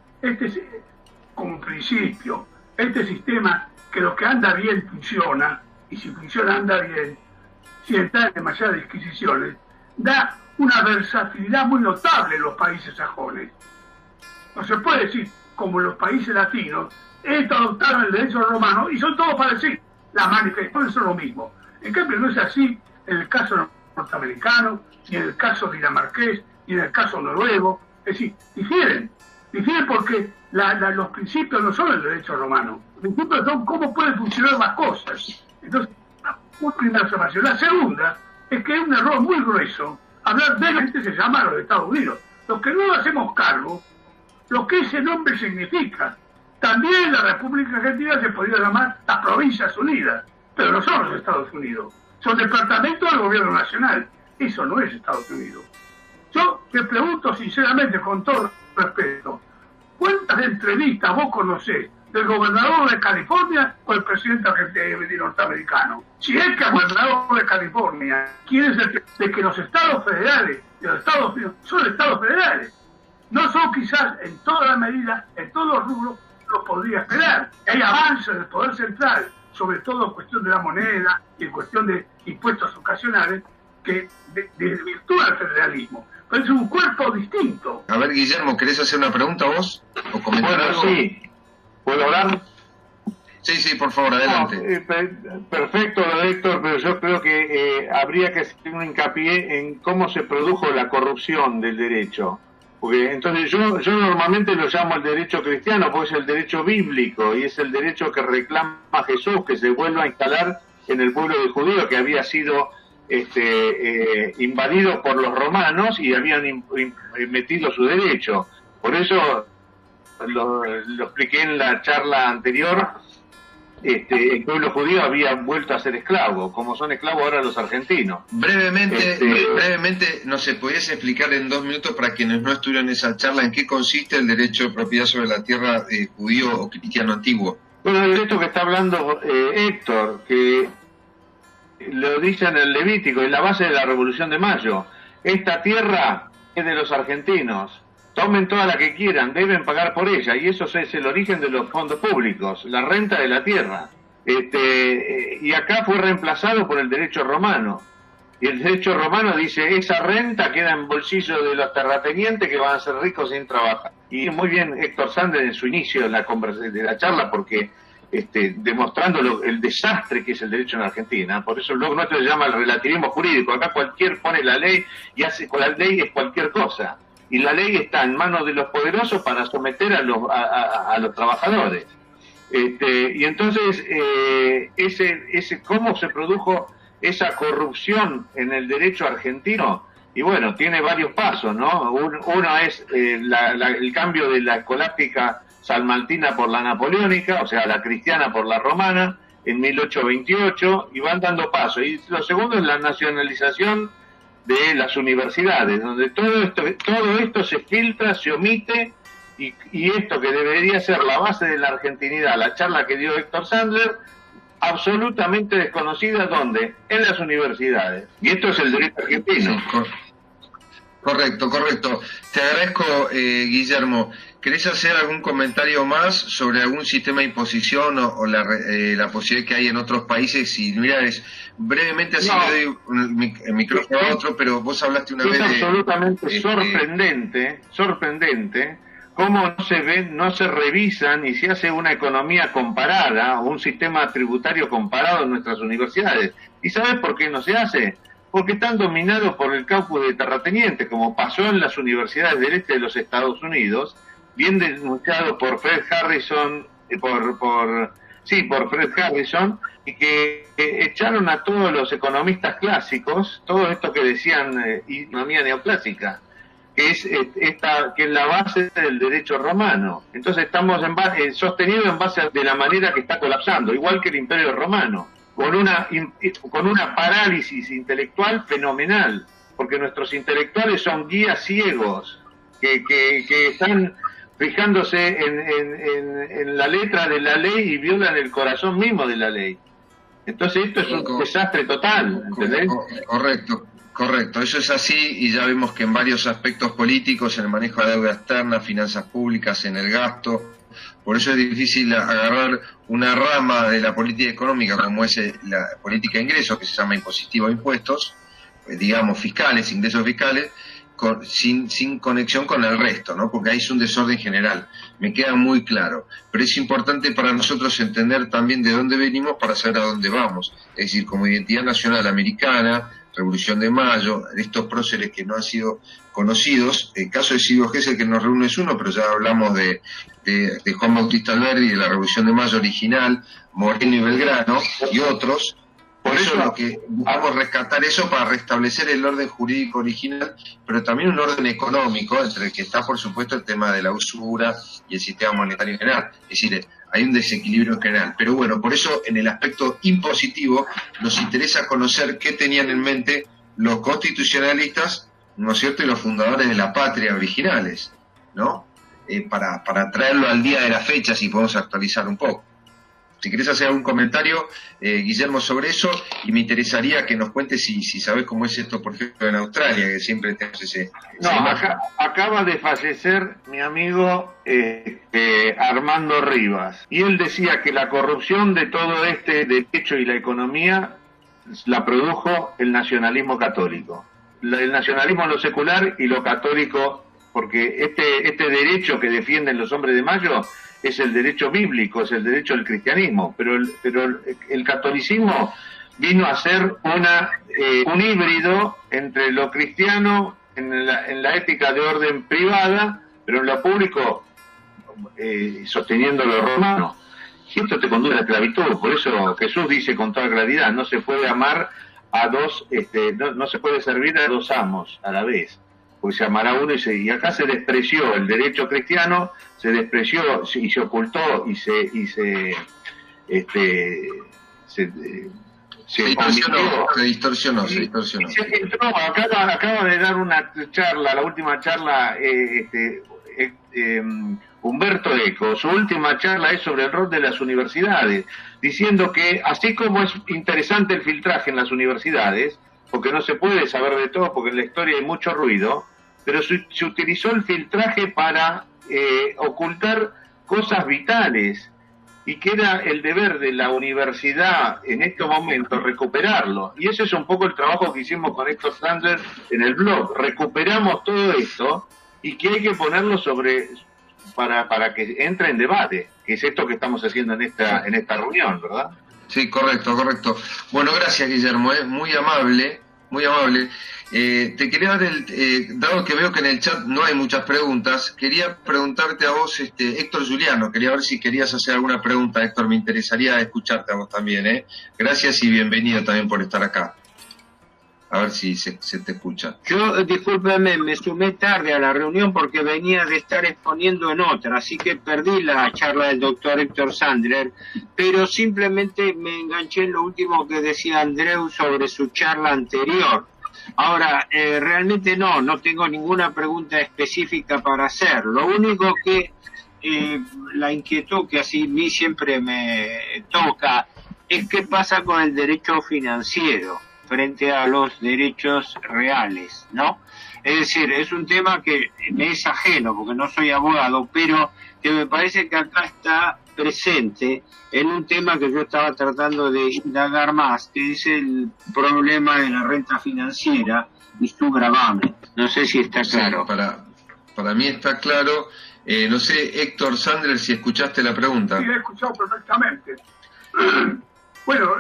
como principio este sistema que lo que anda bien funciona, y si funciona anda bien, sin entrar en demasiadas disquisiciones, da una versatilidad muy notable en los países sajones. No se puede decir, como en los países latinos, estos adoptaron el derecho romano y son todos parecidos. Las manifestaciones son lo mismo. En cambio, no es así en el caso norteamericano, ni en el caso dinamarqués, ni en el caso noruego. Es decir, difieren porque los principios no son el derecho romano. Los principios son cómo pueden funcionar las cosas. Entonces, una primera observación. La segunda es que es un error muy grueso hablar de la gente se llama los Estados Unidos. Los que no hacemos cargo, lo que ese nombre significa. También la República Argentina se podría llamar las Provincias Unidas, pero no son los Estados Unidos. Son departamentos del gobierno nacional. Eso no es Estados Unidos. Yo te pregunto sinceramente, con todo respeto, ¿cuántas entrevistas vos conocés del gobernador de California o el presidente norteamericano? Si es que el gobernador de California quiere decir de que los estados federales de los Estados Unidos son estados federales. No son quizás en toda la medida, en todos los rubros, lo podría esperar. Hay avances del poder central, sobre todo en cuestión de la moneda y en cuestión de impuestos ocasionales, que desvirtúa el federalismo. Pero es un cuerpo distinto. A ver, Guillermo, ¿querés hacer una pregunta vos? ¿O comentar algo? Sí. ¿Puedo hablar? Sí, por favor, adelante. Perfecto, Héctor, pero yo creo que habría que hacer un hincapié en cómo se produjo la corrupción del derecho. Porque entonces yo normalmente lo llamo el derecho cristiano, porque es el derecho bíblico y es el derecho que reclama Jesús, que se vuelva a instalar en el pueblo de judío, que había sido invadido por los romanos y habían metido su derecho. Por eso lo expliqué en la charla anterior. El pueblo judío había vuelto a ser esclavo, como son esclavos ahora los argentinos. Brevemente, no sé, ¿podrías explicar en 2 minutos para quienes no estuvieron en esa charla en qué consiste el derecho de propiedad sobre la tierra judío o cristiano antiguo? Bueno, el derecho que está hablando Héctor, que lo dice en el Levítico, es la base de la Revolución de Mayo. Esta tierra es de los argentinos. Tomen toda la que quieran, deben pagar por ella, y eso es el origen de los fondos públicos, la renta de la tierra. Y acá fue reemplazado por el derecho romano. Y el derecho romano dice, esa renta queda en bolsillo de los terratenientes que van a ser ricos sin trabajar. Y muy bien Héctor Sandler en su inicio de la charla, porque demostrando el desastre que es el derecho en Argentina. Por eso luego nuestro se llama el relativismo jurídico. Acá cualquier pone la ley y hace con la ley es cualquier cosa. Y la ley está en manos de los poderosos para someter a los trabajadores. Y entonces, ¿cómo se produjo esa corrupción en el derecho argentino? Y bueno, tiene varios pasos, ¿no? Uno es el cambio de la escolástica salmantina por la napoleónica, o sea, la cristiana por la romana, en 1828, y van dando pasos. Y lo segundo es la nacionalización de las universidades, donde todo esto se filtra, se omite, y esto que debería ser la base de la argentinidad, la charla que dio Héctor Sandler, absolutamente desconocida, ¿dónde? En las universidades. Y esto es el derecho argentino. Correcto. Te agradezco, Guillermo. ¿Querés hacer algún comentario más sobre algún sistema de imposición o la posibilidad que hay en otros países? Y mira, brevemente así le doy el micrófono a otro, pero vos hablaste una vez de... Es absolutamente sorprendente cómo no se revisan y se hace una economía comparada, un sistema tributario comparado en nuestras universidades. ¿Y sabes por qué no se hace? Porque están dominados por el caucus de terratenientes, como pasó en las universidades del este de los Estados Unidos, bien denunciado por Fred Harrison, por Fred Harrison, y que echaron a todos los economistas clásicos, todo esto que decían economía neoclásica, que es la base del derecho romano. Entonces estamos sostenidos en base de la manera que está colapsando, igual que el Imperio Romano, con una parálisis intelectual fenomenal, porque nuestros intelectuales son guías ciegos que están fijándose en la letra de la ley y violan el corazón mismo de la ley. Entonces esto es un desastre total, ¿entendés? Correcto, eso es así, y ya vemos que en varios aspectos políticos, en el manejo de la deuda externa, finanzas públicas, en el gasto, por eso es difícil agarrar una rama de la política económica como es la política de ingresos, que se llama impositivo de impuestos, digamos fiscales, ingresos fiscales, sin conexión con el resto, ¿no? Porque ahí es un desorden general, me queda muy claro, pero es importante para nosotros entender también de dónde venimos para saber a dónde vamos, es decir, como identidad nacional americana, Revolución de Mayo, estos próceres que no han sido conocidos. El caso de Silvio Gesell, que nos reúne, es uno, pero ya hablamos de Juan Bautista Alberdi, de la Revolución de Mayo original, Moreno y Belgrano y otros. Por eso lo que buscamos rescatar eso para restablecer el orden jurídico original, pero también un orden económico, entre el que está, por supuesto, el tema de la usura y el sistema monetario en general. Es decir, hay un desequilibrio en general. Pero bueno, por eso en el aspecto impositivo nos interesa conocer qué tenían en mente los constitucionalistas, ¿no es cierto?, y los fundadores de la patria originales, ¿no? Para traerlo al día de la fecha, si podemos actualizar un poco. Si querés hacer algún comentario, Guillermo, sobre eso, y me interesaría que nos cuentes si sabés cómo es esto, por ejemplo, en Australia, que siempre tenemos ese... No, acaba de fallecer mi amigo Armando Rivas, y él decía que la corrupción de todo este derecho y la economía la produjo el nacionalismo católico. El nacionalismo en lo secular y lo católico, porque este derecho que defienden los hombres de Mayo es el derecho bíblico, es el derecho del cristianismo, pero el catolicismo vino a ser un híbrido entre lo cristiano en la ética de orden privada, pero en lo público sosteniendo lo romano. Y esto te conduce a la esclavitud. Por eso Jesús dice con toda claridad, no se puede amar a dos, no se puede servir a dos amos a la vez, pues se amará uno y acá se despreció el derecho cristiano, se despreció y se ocultó y se distorsionó. Acaba de dar una charla, la última charla, Humberto Eco, su última charla es sobre el rol de las universidades, diciendo que así como es interesante el filtraje en las universidades, porque no se puede saber de todo, porque en la historia hay mucho ruido, pero se utilizó el filtraje para ocultar cosas vitales, y que era el deber de la universidad en estos momentos recuperarlo. Y ese es un poco el trabajo que hicimos con Héctor Sandler en el blog. Recuperamos todo esto y que hay que ponerlo para que entre en debate, que es esto que estamos haciendo en esta reunión, ¿verdad? Sí, correcto. Bueno, gracias, Guillermo, muy amable. Te quería dar dado que veo que en el chat no hay muchas preguntas, quería preguntarte a vos, Héctor Juliano, quería ver si querías hacer alguna pregunta, Héctor, me interesaría escucharte a vos también, Gracias y bienvenido también por estar acá. A ver si se te escucha. Yo, discúlpeme, me sumé tarde a la reunión porque venía de estar exponiendo en otra, así que perdí la charla del doctor Héctor Sandler, pero simplemente me enganché en lo último que decía Andreu sobre su charla anterior. Ahora, realmente no tengo ninguna pregunta específica para hacer. Lo único que la inquietud que así a mí siempre me toca es qué pasa con el derecho financiero frente a los derechos reales, ¿no? Es decir, es un tema que me es ajeno porque no soy abogado, pero que me parece que acá está presente en un tema que yo estaba tratando de indagar más, que es el problema de la renta financiera y su gravamen. No sé si está claro. Sí, para mí está claro. No sé, Héctor Sandler, si escuchaste la pregunta. Sí, la he escuchado perfectamente. Bueno,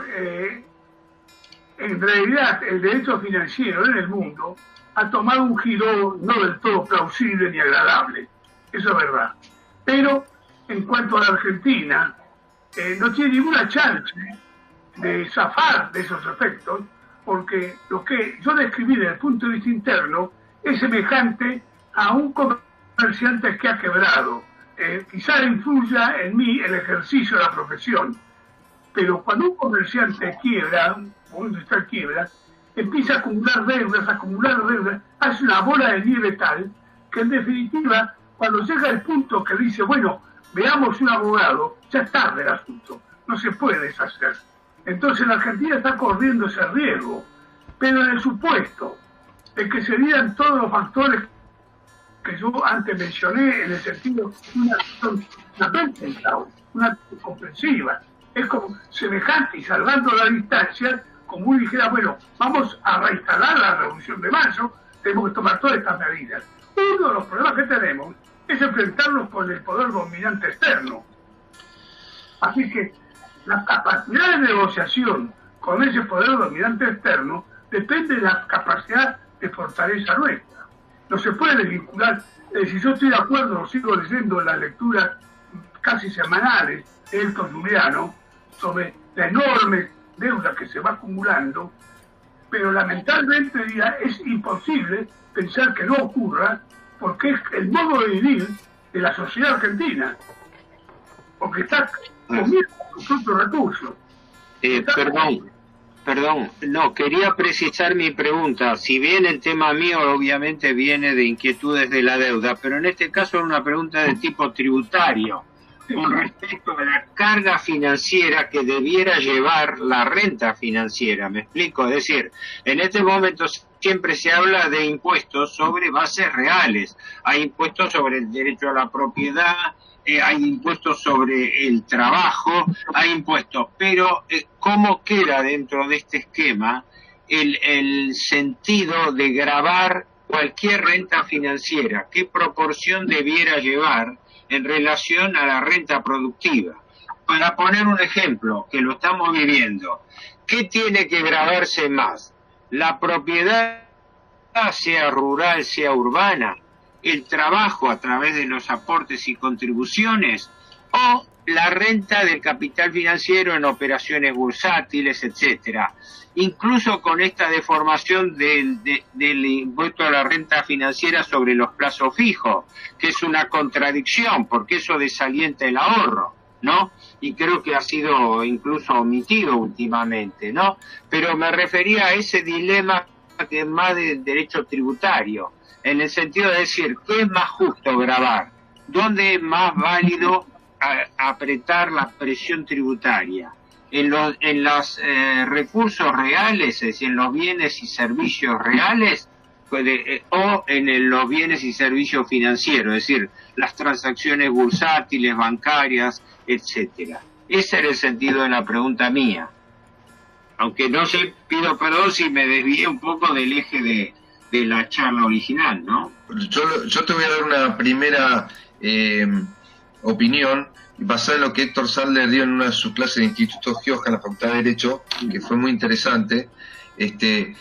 en realidad el derecho financiero en el mundo ha tomado un giro no del todo plausible ni agradable, eso es verdad. Pero en cuanto a la Argentina, no tiene ninguna chance de zafar de esos efectos, porque lo que yo describí desde el punto de vista interno es semejante a un comerciante que ha quebrado. Quizá influya en mí el ejercicio de la profesión, pero cuando un comerciante quiebra, un industrial quiebra, empieza a acumular deudas, hace una bola de nieve tal que en definitiva, cuando llega el punto que dice, bueno, veamos un abogado, ya es tarde el asunto, no se puede deshacer. Entonces la Argentina está corriendo ese riesgo, pero en el supuesto de que se dieran todos los factores que yo antes mencioné, en el sentido de una acción una comprensiva, es como semejante y salvando la distancia, como uno dijera, bueno, vamos a reinstalar la Revolución de Mayo, tenemos que tomar todas estas medidas. Uno de los problemas que tenemos es enfrentarnos con el poder dominante externo. Así que la capacidad de negociación con ese poder dominante externo depende de la capacidad de fortaleza nuestra. No se puede desvincular. Si yo estoy de acuerdo, lo sigo leyendo en las lecturas casi semanales de Héctor Juliano sobre la enorme deuda que se va acumulando, pero lamentablemente es imposible pensar que no ocurra, porque es el modo de vivir de la sociedad argentina, porque está comiendo sus propios recursos. Perdón, no, quería precisar mi pregunta. Si bien el tema mío obviamente viene de inquietudes de la deuda, pero en este caso es una pregunta de tipo tributario, con respecto a la carga financiera que debiera llevar la renta financiera. ¿Me explico? Es decir, en este momento siempre se habla de impuestos sobre bases reales. Hay impuestos sobre el derecho a la propiedad, hay impuestos sobre el trabajo, hay impuestos, pero ¿cómo queda dentro de este esquema el sentido de gravar cualquier renta financiera? ¿Qué proporción debiera llevar en relación a la renta productiva? Para poner un ejemplo, que lo estamos viviendo, ¿qué tiene que gravarse más? ¿La propiedad, sea rural, sea urbana? ¿El trabajo a través de los aportes y contribuciones? ¿O la renta del capital financiero en operaciones bursátiles, etcétera? Incluso con esta deformación del impuesto a la renta financiera sobre los plazos fijos, que es una contradicción, porque eso desalienta el ahorro, ¿no? Y creo que ha sido incluso omitido últimamente, ¿no? Pero me refería a ese dilema que es más de derecho tributario, en el sentido de decir, ¿qué es más justo gravar? ¿Dónde es más válido apretar la presión tributaria? ¿En los recursos reales, es decir, en los bienes y servicios reales, o en los bienes y servicios financieros, es decir, las transacciones bursátiles, bancarias, etcétera? Ese era el sentido de la pregunta mía. Aunque no sé, pido perdón si me desvié un poco del eje de la charla original, ¿no? Yo te voy a dar una primera opinión basada en lo que Héctor Sandler dio en una de sus clases de Instituto Gioja en la Facultad de Derecho, que fue muy interesante, que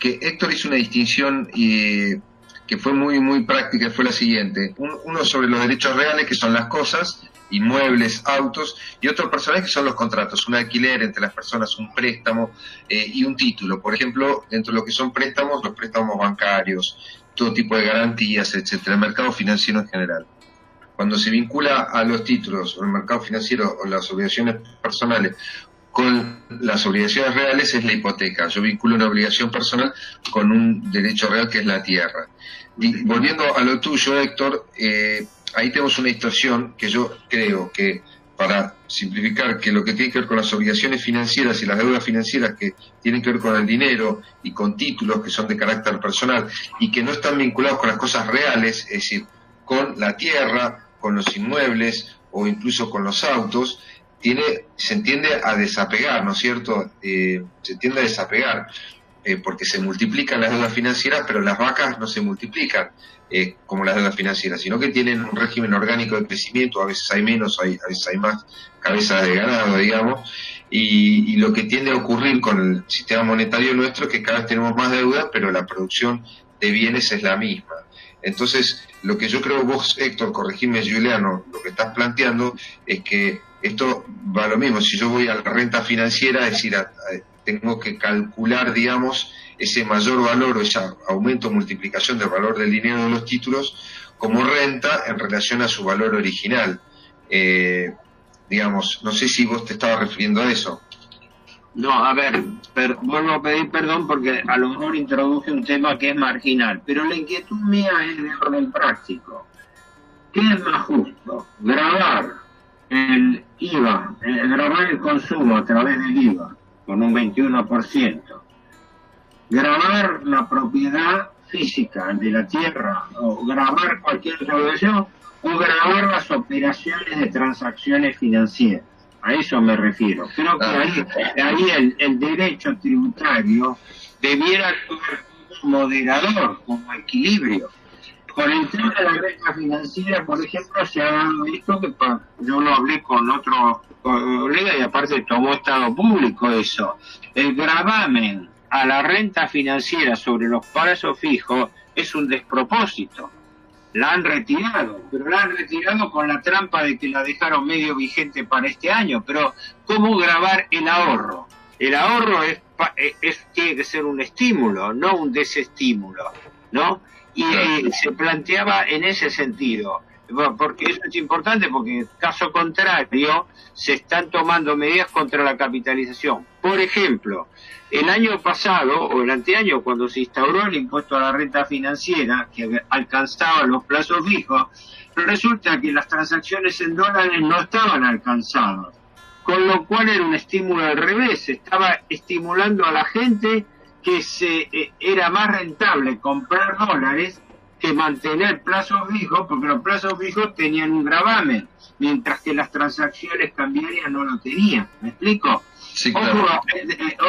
Héctor hizo una distinción que fue muy práctica, fue la siguiente: uno sobre los derechos reales, que son las cosas, inmuebles, autos, y otro personaje que son los contratos, un alquiler entre las personas, un préstamo y un título. Por ejemplo, dentro de lo que son préstamos, los préstamos bancarios, todo tipo de garantías, etcétera, el mercado financiero en general. Cuando se vincula a los títulos, o el mercado financiero, o las obligaciones personales con las obligaciones reales, es la hipoteca. Yo vinculo una obligación personal con un derecho real, que es la tierra. Y volviendo a lo tuyo, Héctor, ahí tenemos una distorsión que yo creo que, para simplificar, que lo que tiene que ver con las obligaciones financieras y las deudas financieras que tienen que ver con el dinero y con títulos que son de carácter personal y que no están vinculados con las cosas reales, es decir, con la tierra, con los inmuebles o incluso con los autos, se entiende a desapegar, ¿no es cierto? Se tiende a desapegar, porque se multiplican las deudas financieras, pero las vacas no se multiplican como las deudas financieras, sino que tienen un régimen orgánico de crecimiento. A veces hay menos, a veces hay más cabezas de ganado, digamos, y lo que tiende a ocurrir con el sistema monetario nuestro es que cada vez tenemos más deudas, pero la producción de bienes es la misma. Entonces, lo que yo creo, vos, Héctor, corregime, Juliano, lo que estás planteando es que esto va a lo mismo. Si yo voy a la renta financiera, es decir, tengo que calcular, digamos, ese mayor valor o ese aumento o multiplicación del valor del dinero de los títulos como renta en relación a su valor original. Digamos, no sé si vos te estabas refiriendo a eso. No, a ver, vuelvo a pedir perdón porque a lo mejor introduje un tema que es marginal, pero la inquietud mía es de orden práctico. ¿Qué es más justo? ¿Gravar el IVA, grabar el consumo a través del IVA, con un 21%, grabar la propiedad física de la tierra, o grabar cualquier obligación, o grabar las operaciones de transacciones financieras. A eso me refiero. Creo que ahí el derecho tributario debiera actuar como moderador, como equilibrio. Con el tema de la renta financiera, por ejemplo, se ha dado esto que yo lo hablé con otro colega y aparte tomó estado público eso. El gravamen a la renta financiera sobre los plazos fijos es un despropósito. La han retirado, pero la han retirado con la trampa de que la dejaron medio vigente para este año. Pero ¿cómo gravar el ahorro? El ahorro tiene que ser un estímulo, no un desestímulo, ¿no? Y se planteaba en ese sentido, porque eso es importante, porque caso contrario se están tomando medidas contra la capitalización. Por ejemplo, el año pasado o el anteaño, cuando se instauró el impuesto a la renta financiera, que alcanzaba los plazos fijos, resulta que las transacciones en dólares no estaban alcanzadas, con lo cual era un estímulo al revés, se estaba estimulando a la gente que era más rentable comprar dólares que mantener plazos fijos, porque los plazos fijos tenían un gravamen, mientras que las transacciones cambiarias no lo tenían. ¿Me explico? Sí, claro.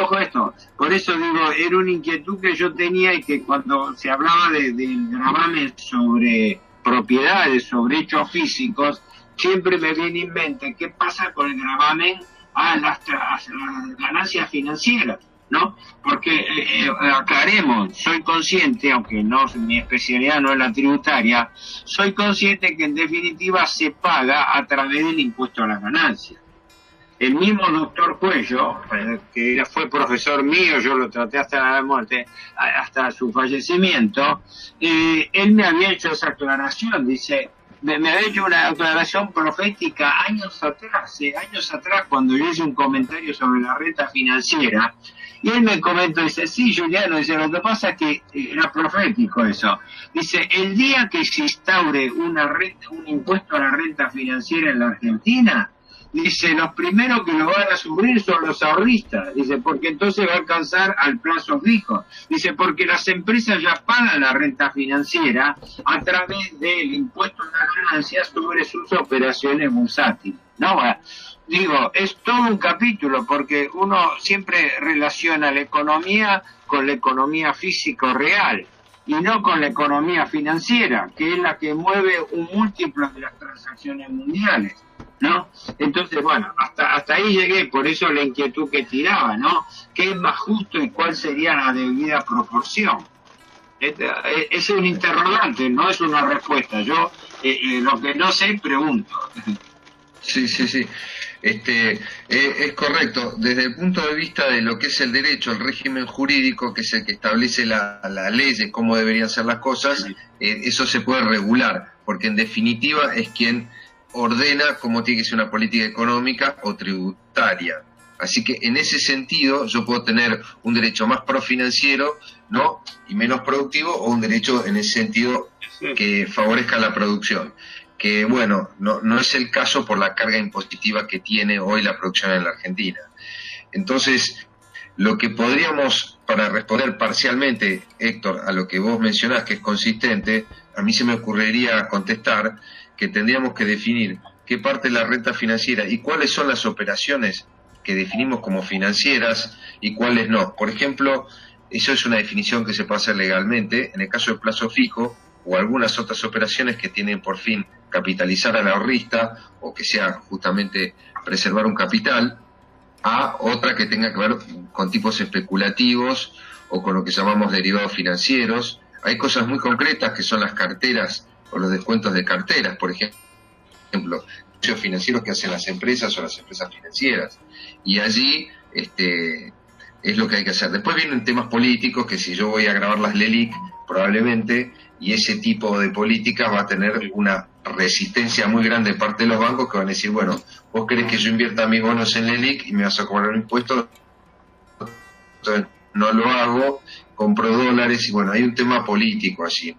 Ojo esto, por eso digo, era una inquietud que yo tenía, y que cuando se hablaba del gravamen sobre propiedades, sobre hechos físicos, siempre me viene en mente qué pasa con el gravamen a las ganancias financieras, ¿no? Porque aclaremos, soy consciente, aunque no mi especialidad no es la tributaria, soy consciente que en definitiva se paga a través del impuesto a las ganancias. El mismo doctor Cuello, que fue profesor mío, yo lo traté hasta la muerte, hasta su fallecimiento, él me había hecho esa aclaración, dice, me había hecho una aclaración profética años atrás, cuando yo hice un comentario sobre la renta financiera, y él me comentó, dice, sí, Juliano, dice, lo que pasa es que era profético eso. Dice, el día que se instaure un impuesto a la renta financiera en la Argentina, dice, los primeros que lo van a sufrir son los ahorristas, dice, porque entonces va a alcanzar al plazo fijo. Dice, porque las empresas ya pagan la renta financiera a través del impuesto a las ganancias sobre sus operaciones bursátiles. No, digo, es todo un capítulo, porque uno siempre relaciona la economía con la economía física real, y no con la economía financiera, que es la que mueve un múltiplo de las transacciones mundiales, ¿no? Entonces, bueno, hasta ahí llegué, por eso la inquietud que tiraba, ¿no? ¿Qué es más justo y cuál sería la debida proporción? Es un interrogante, no es una respuesta. Yo lo que no sé, pregunto. Sí. Es correcto. Desde el punto de vista de lo que es el derecho, el régimen jurídico, que es el que establece la ley de cómo deberían ser las cosas, eso se puede regular, porque en definitiva es quien ordena cómo tiene que ser una política económica o tributaria. Así que en ese sentido yo puedo tener un derecho más profinanciero, ¿no?, y menos productivo, o un derecho en ese sentido que favorezca la producción. Que bueno, no es el caso por la carga impositiva que tiene hoy la producción en la Argentina. Entonces, lo que podríamos, para responder parcialmente, Héctor, a lo que vos mencionás, que es consistente, a mí se me ocurriría contestar que tendríamos que definir qué parte de la renta financiera y cuáles son las operaciones que definimos como financieras y cuáles no. Por ejemplo, eso es una definición que se puede hacer legalmente. En el caso del plazo fijo, o algunas otras operaciones que tienen por fin capitalizar al ahorrista, o que sea justamente preservar un capital, a otra que tenga que ver con tipos especulativos o con lo que llamamos derivados financieros. Hay cosas muy concretas que son las carteras o los descuentos de carteras, por ejemplo, los financieros que hacen las empresas o las empresas financieras, y allí es lo que hay que hacer. Después vienen temas políticos, que si yo voy a grabar las LELIC, probablemente, y ese tipo de políticas va a tener una resistencia muy grande de parte de los bancos, que van a decir, bueno, vos querés que yo invierta mis bonos en LELIC y me vas a cobrar un impuesto, entonces no lo hago, compro dólares, y bueno, hay un tema político allí.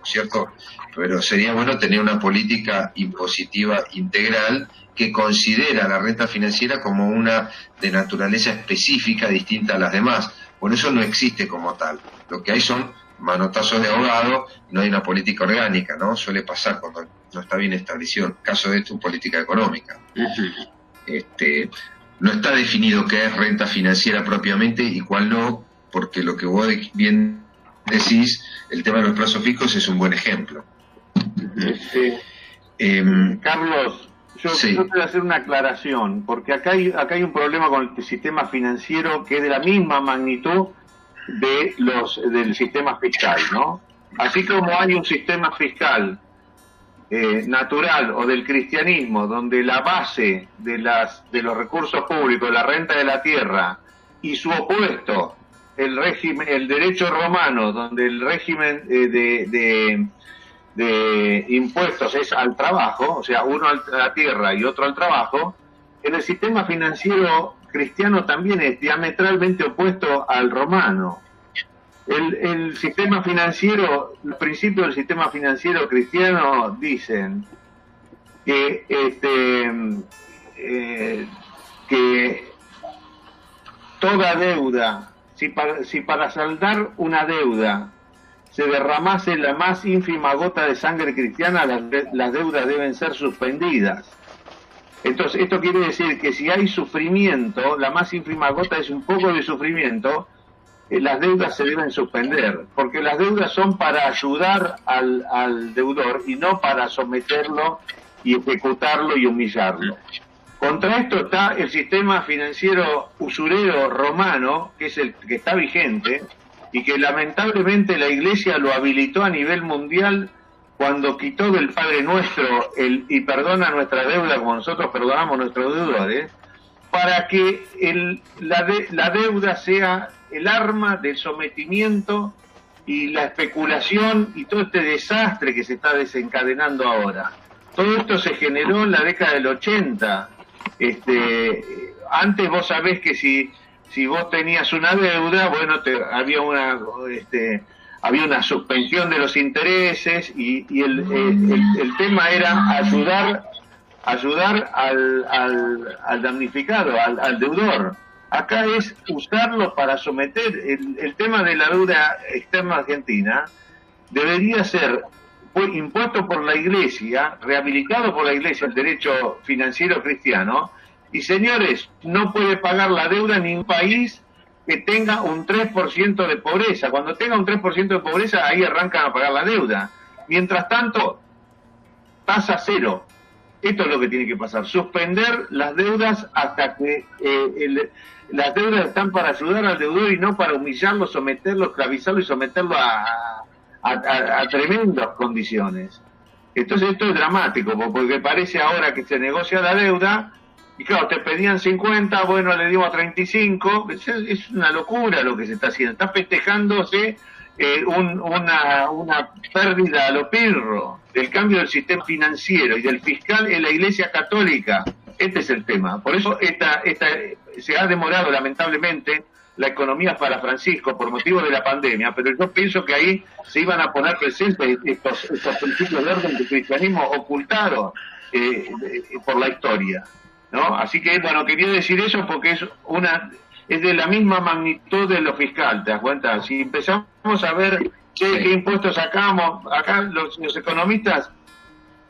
¿no es cierto? Pero sería bueno tener una política impositiva integral que considera la renta financiera como una de naturaleza específica distinta a las demás. Por eso no existe como tal. Lo que hay son manotazos de ahogado, no hay una política orgánica, ¿no? Suele pasar cuando no está bien establecido. En caso de esto, política económica. No está definido qué es renta financiera propiamente y cuál no, porque lo que vos bien decís, el tema de los plazos fijos es un buen ejemplo. Carlos, yo quiero hacer una aclaración, porque acá hay un problema con el sistema financiero que es de la misma magnitud del sistema fiscal, ¿no? Así como hay un sistema fiscal natural o del cristianismo, donde la base de los recursos públicos, la renta de la tierra, y su opuesto, el derecho romano, donde el régimen de impuestos es al trabajo, o sea, uno a la tierra y otro al trabajo, en el sistema financiero cristiano también es diametralmente opuesto al romano. El sistema financiero, los principios del sistema financiero cristiano dicen que que toda deuda, si para saldar una deuda se derramase la más ínfima gota de sangre cristiana, las deudas deben ser suspendidas. Entonces, esto quiere decir que si hay sufrimiento, la más ínfima gota es un poco de sufrimiento, las deudas se deben suspender, porque las deudas son para ayudar al deudor y no para someterlo y ejecutarlo y humillarlo. Contra esto está el sistema financiero usurero romano, que es el que está vigente, y que lamentablemente la Iglesia lo habilitó a nivel mundial cuando quitó del Padre Nuestro y perdona nuestra deuda como nosotros perdonamos a nuestros deudores, para que la deuda sea el arma del sometimiento y la especulación y todo este desastre que se está desencadenando ahora. Todo esto se generó en la década del 80. Antes vos sabés que si vos tenías una deuda, bueno, había una suspensión de los intereses y el tema era ayudar al damnificado, al deudor. Acá es usarlo para someter. El tema de la deuda externa argentina debería ser impuesto por la Iglesia, rehabilitado por la Iglesia, el derecho financiero cristiano, y señores, no puede pagar la deuda ni un país que tenga un 3% de pobreza. Cuando tenga un 3% de pobreza, ahí arrancan a pagar la deuda. Mientras tanto, tasa cero. Esto es lo que tiene que pasar, suspender las deudas hasta que las deudas están para ayudar al deudor y no para humillarlo, someterlo, esclavizarlo y someterlo a tremendas condiciones. Entonces esto es dramático, porque parece ahora que se negocia la deuda y claro, te pedían 50, bueno, le dimos 35, es una locura lo que se está haciendo, está festejándose una pérdida a lo pirro del cambio del sistema financiero y del fiscal en la Iglesia Católica. Este es el tema. Por eso se ha demorado lamentablemente la economía para Francisco por motivo de la pandemia, pero yo pienso que ahí se iban a poner presentes estos principios de orden del cristianismo ocultados por la historia, ¿no? Así que, bueno, quería decir eso porque es de la misma magnitud de lo fiscal, ¿te das cuenta? Si empezamos a ver qué impuestos sacamos, acá los economistas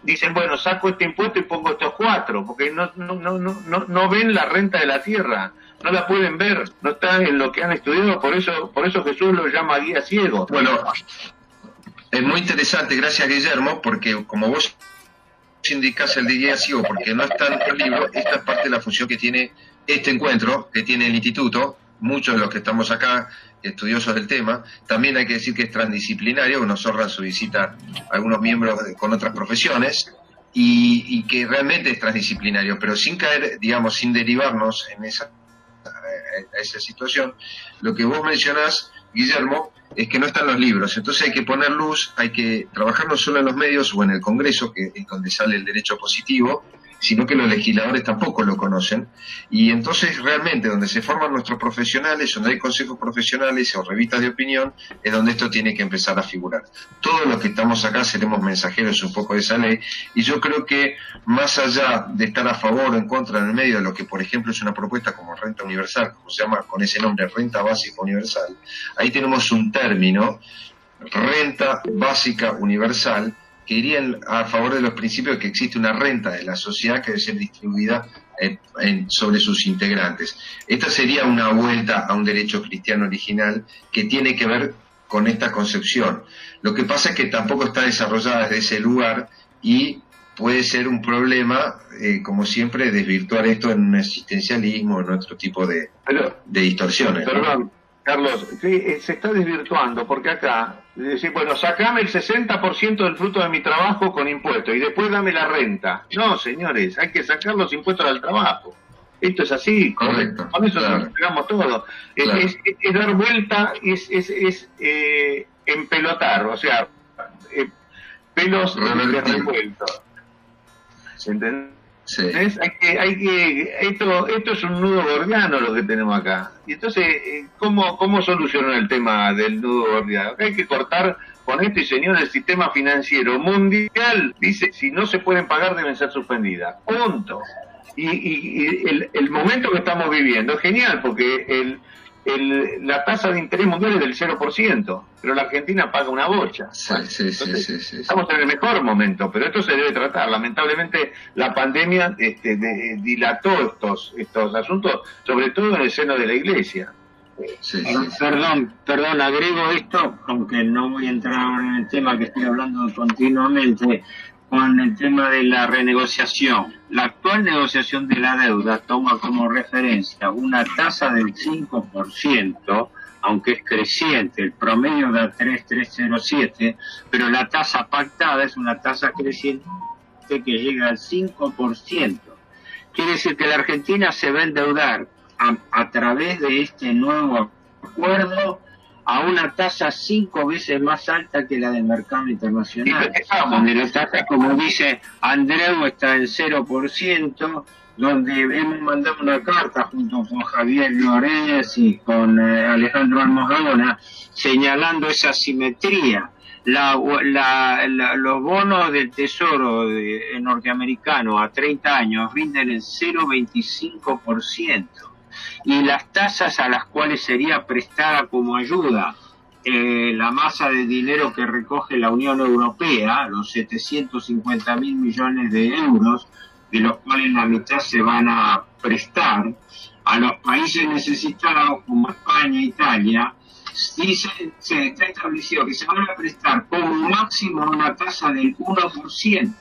dicen, bueno, saco este impuesto y pongo estos 4, porque no ven la renta de la tierra, no la pueden ver, no está en lo que han estudiado, por eso Jesús lo llama guía ciego. Bueno, es muy interesante, gracias Guillermo, porque como vos indicás el de guía ciego, porque no está en el libro, esta es parte de la función que tiene este encuentro, que tiene el instituto, muchos de los que estamos acá, estudiosos del tema. También hay que decir que es transdisciplinario, nos honran su visita a algunos miembros con otras profesiones, y que realmente es transdisciplinario, pero sin caer, digamos, sin derivarnos en esa situación. Lo que vos mencionás, Guillermo, es que no están los libros, entonces hay que poner luz, hay que trabajar no solo en los medios o en el Congreso, que es donde sale el derecho positivo, sino que los legisladores tampoco lo conocen. Y entonces realmente donde se forman nuestros profesionales, donde hay consejos profesionales o revistas de opinión, es donde esto tiene que empezar a figurar. Todos los que estamos acá seremos mensajeros un poco de esa ley, y yo creo que más allá de estar a favor o en contra en el medio de lo que por ejemplo es una propuesta como renta universal, como se llama con ese nombre, renta básica universal, ahí tenemos un término, renta básica universal, que irían a favor de los principios de que existe una renta de la sociedad que debe ser distribuida sobre sus integrantes. Esta sería una vuelta a un derecho cristiano original que tiene que ver con esta concepción. Lo que pasa es que tampoco está desarrollada desde ese lugar y puede ser un problema, como siempre, desvirtuar esto en un existencialismo, en otro tipo de distorsiones. Perdón, ¿no? Carlos, sí, se está desvirtuando, porque acá, decir, bueno, sacame el 60% del fruto de mi trabajo con impuestos y después dame la renta. No, señores, hay que sacar los impuestos del trabajo. Esto es así, correcto, con eso claro. nos pegamos todo. Claro. Es dar vuelta, es empelotar, o sea, pelos revueltos. ¿Entendés? Sí. Esto es un nudo gordiano lo que tenemos acá. Y entonces, ¿cómo solucionar el tema del nudo gordiano? Hay que cortar con esto, y señor, el sistema financiero mundial dice, si no se pueden pagar deben ser suspendidas. Punto. Y el momento que estamos viviendo es genial, porque la tasa de interés mundial es del 0%, pero la Argentina paga una bocha. Sí. Estamos en el mejor momento, pero esto se debe tratar. Lamentablemente la pandemia dilató estos asuntos, sobre todo en el seno de la Iglesia. Sí. Perdón, agrego esto, aunque no voy a entrar ahora en el tema que estoy hablando continuamente, con el tema de la renegociación. La actual negociación de la deuda toma como referencia una tasa del 5%, aunque es creciente, el promedio da 3,307, pero la tasa pactada es una tasa creciente que llega al 5%. Quiere decir que la Argentina se va a endeudar a través de este nuevo acuerdo a una tasa 5 veces más alta que la del mercado internacional, donde la tasa, como dice Andreu, está en 0%, donde hemos mandado una carta junto con Javier Llorens y con Alejandro Almodóvar señalando esa simetría. Los bonos del Tesoro norteamericano a 30 años rinden el 0,25%. Y las tasas a las cuales sería prestada como ayuda la masa de dinero que recoge la Unión Europea, los 750.000 millones de euros, de los cuales la mitad se van a prestar a los países necesitados como España e Italia, se está establecido que se van a prestar como máximo una tasa del 1%.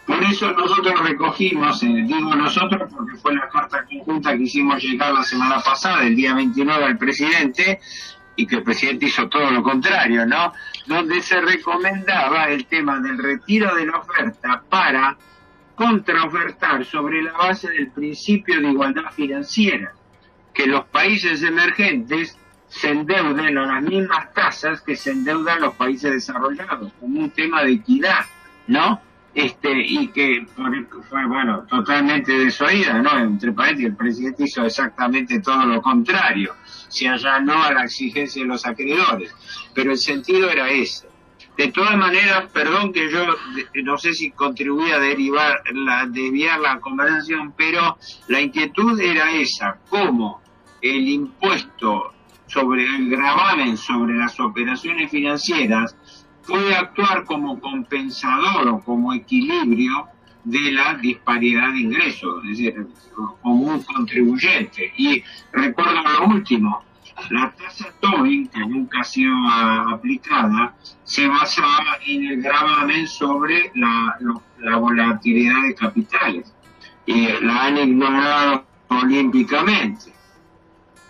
Por eso nosotros recogimos, digo nosotros porque fue la carta conjunta que hicimos llegar la semana pasada, el día 29 al presidente, y que el presidente hizo todo lo contrario, ¿no? Donde se recomendaba el tema del retiro de la oferta para contraofertar sobre la base del principio de igualdad financiera, que los países emergentes se endeuden a las mismas tasas que se endeudan los países desarrollados, como un tema de equidad, ¿no? Y que fue, bueno, totalmente desoída, ¿no? Entre paréntesis, el presidente hizo exactamente todo lo contrario, se allanó a la exigencia de los acreedores, pero el sentido era ese. De todas maneras, perdón que yo no sé si contribuí a desviar la conversación, pero la inquietud era esa, cómo el impuesto sobre el gravamen sobre las operaciones financieras puede actuar como compensador o como equilibrio de la disparidad de ingresos, es decir, como un contribuyente. Y recuerdo lo último, la tasa Tobin, que nunca ha sido aplicada, se basaba en el gravamen sobre la volatilidad de capitales, y la han ignorado olímpicamente,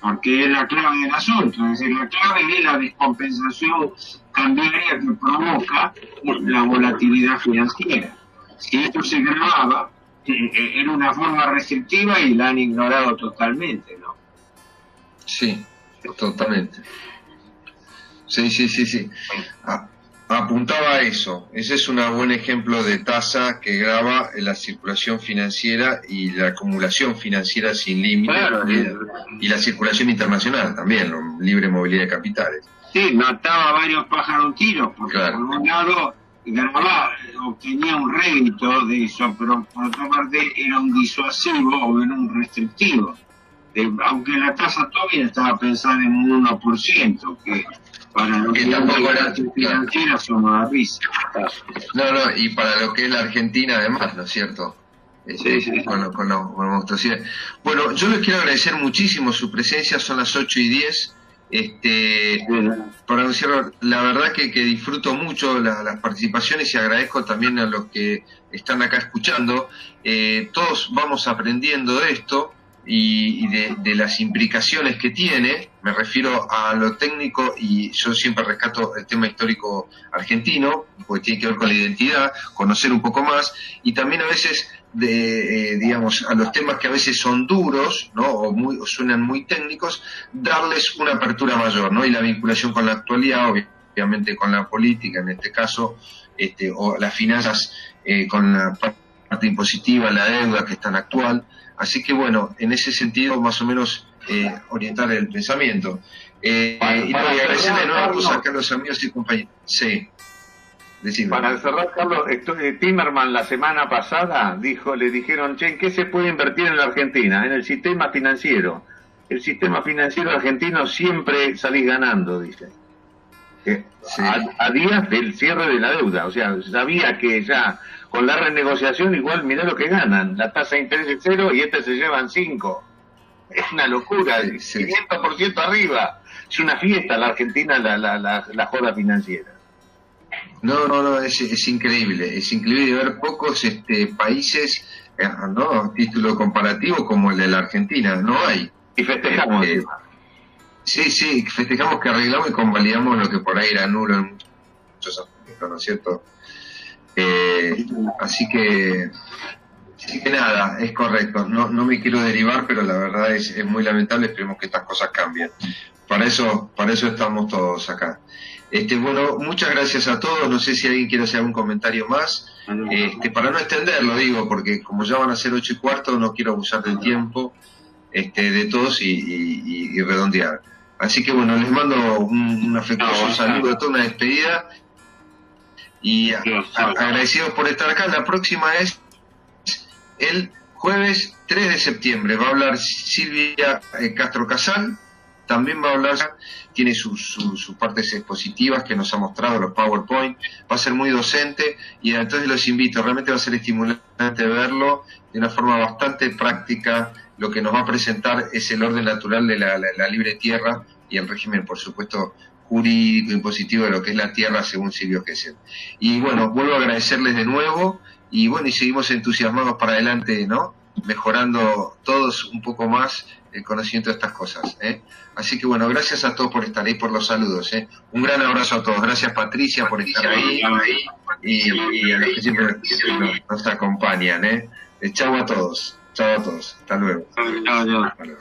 porque es la clave del asunto, es decir, la clave es la descompensación cambiaria que provoca la volatilidad financiera. Si esto se grababa, era una forma restrictiva y la han ignorado totalmente, ¿no? Sí, totalmente. Sí. apuntaba a eso. Ese es un buen ejemplo de tasa que grava la circulación financiera y la acumulación financiera sin límite, Claro, y la circulación internacional también, libre movilidad de capitales. sí, mataba a varios pájaros un tiro, porque Claro. por un lado grababa, obtenía un rédito de eso, pero por otra parte era un disuasivo o era un restrictivo. Aunque la tasa todavía estaba pensada en un 1%, que para lo que tampoco era, las financieras son una risa. No, y para lo que es la Argentina además, ¿no es cierto? Sí. Con la monstruosidad. Bueno, yo les quiero agradecer muchísimo su presencia, son las 8:10. Para anunciar, la verdad que disfruto mucho las participaciones y agradezco también a los que están acá escuchando. Todos vamos aprendiendo de esto y de las implicaciones que tiene. Me refiero a lo técnico, y yo siempre rescato el tema histórico argentino, porque tiene que ver con la identidad, conocer un poco más, y también a veces digamos, a los temas que a veces son duros, ¿no? o suenan muy técnicos, darles una apertura mayor, ¿no? Y la vinculación con la actualidad, obviamente con la política, en este caso, o las finanzas, con la parte impositiva, la deuda que es tan actual. Así que bueno, en ese sentido más o menos orientar el pensamiento. Y agradecer de nuevo a los amigos y compañeros. Sí. Decime. Para cerrar, Carlos, Timerman la semana pasada le dijeron, che, ¿en qué se puede invertir en la Argentina? En el sistema financiero. El sistema financiero argentino siempre salís ganando, dice. Sí. A días del cierre de la deuda, o sea, sabía que ya con la renegociación igual mirá lo que ganan, la tasa de interés es 0 y se llevan 5. Es una locura, Sí. 500% arriba. Es una fiesta la Argentina, la joda financiera. No, es increíble ver pocos países, ¿no? Título comparativo como el de la Argentina, no hay. Y festejamos. Sí, festejamos que arreglamos y convalidamos lo que por ahí era nulo en muchos aspectos, ¿no es cierto? Así que nada, es correcto. No me quiero derivar, pero la verdad es muy lamentable. Esperemos que estas cosas cambien. Para eso estamos todos acá. Bueno, muchas gracias a todos. No sé si alguien quiere hacer algún comentario más. Para no extenderlo, digo, porque como ya van a ser 8:15, no quiero abusar del tiempo de todos y redondear. Así que bueno, les mando un afectuoso saludo, de toda una despedida, y agradecidos por estar acá. La próxima es el jueves 3 de septiembre. Va a hablar Silvia Castro Casal. También va a hablar, tiene sus partes expositivas que nos ha mostrado, los PowerPoint. Va a ser muy docente, y entonces los invito. Realmente va a ser estimulante verlo de una forma bastante práctica. Lo que nos va a presentar es el orden natural de la libre tierra y el régimen, por supuesto, jurídico impositivo de lo que es la tierra según Silvio Gesell. Y bueno, vuelvo a agradecerles de nuevo, y bueno, y seguimos entusiasmados para adelante, ¿no? Mejorando todos un poco más el conocimiento de estas cosas, ¿eh? Así que bueno, gracias a todos por estar ahí, por los saludos, ¿eh? Un gran abrazo a todos. Gracias, Patricia, por estar ahí, y a los que siempre nos acompañan, ¿eh? Chau a todos. Hasta luego. Chao. Hasta luego.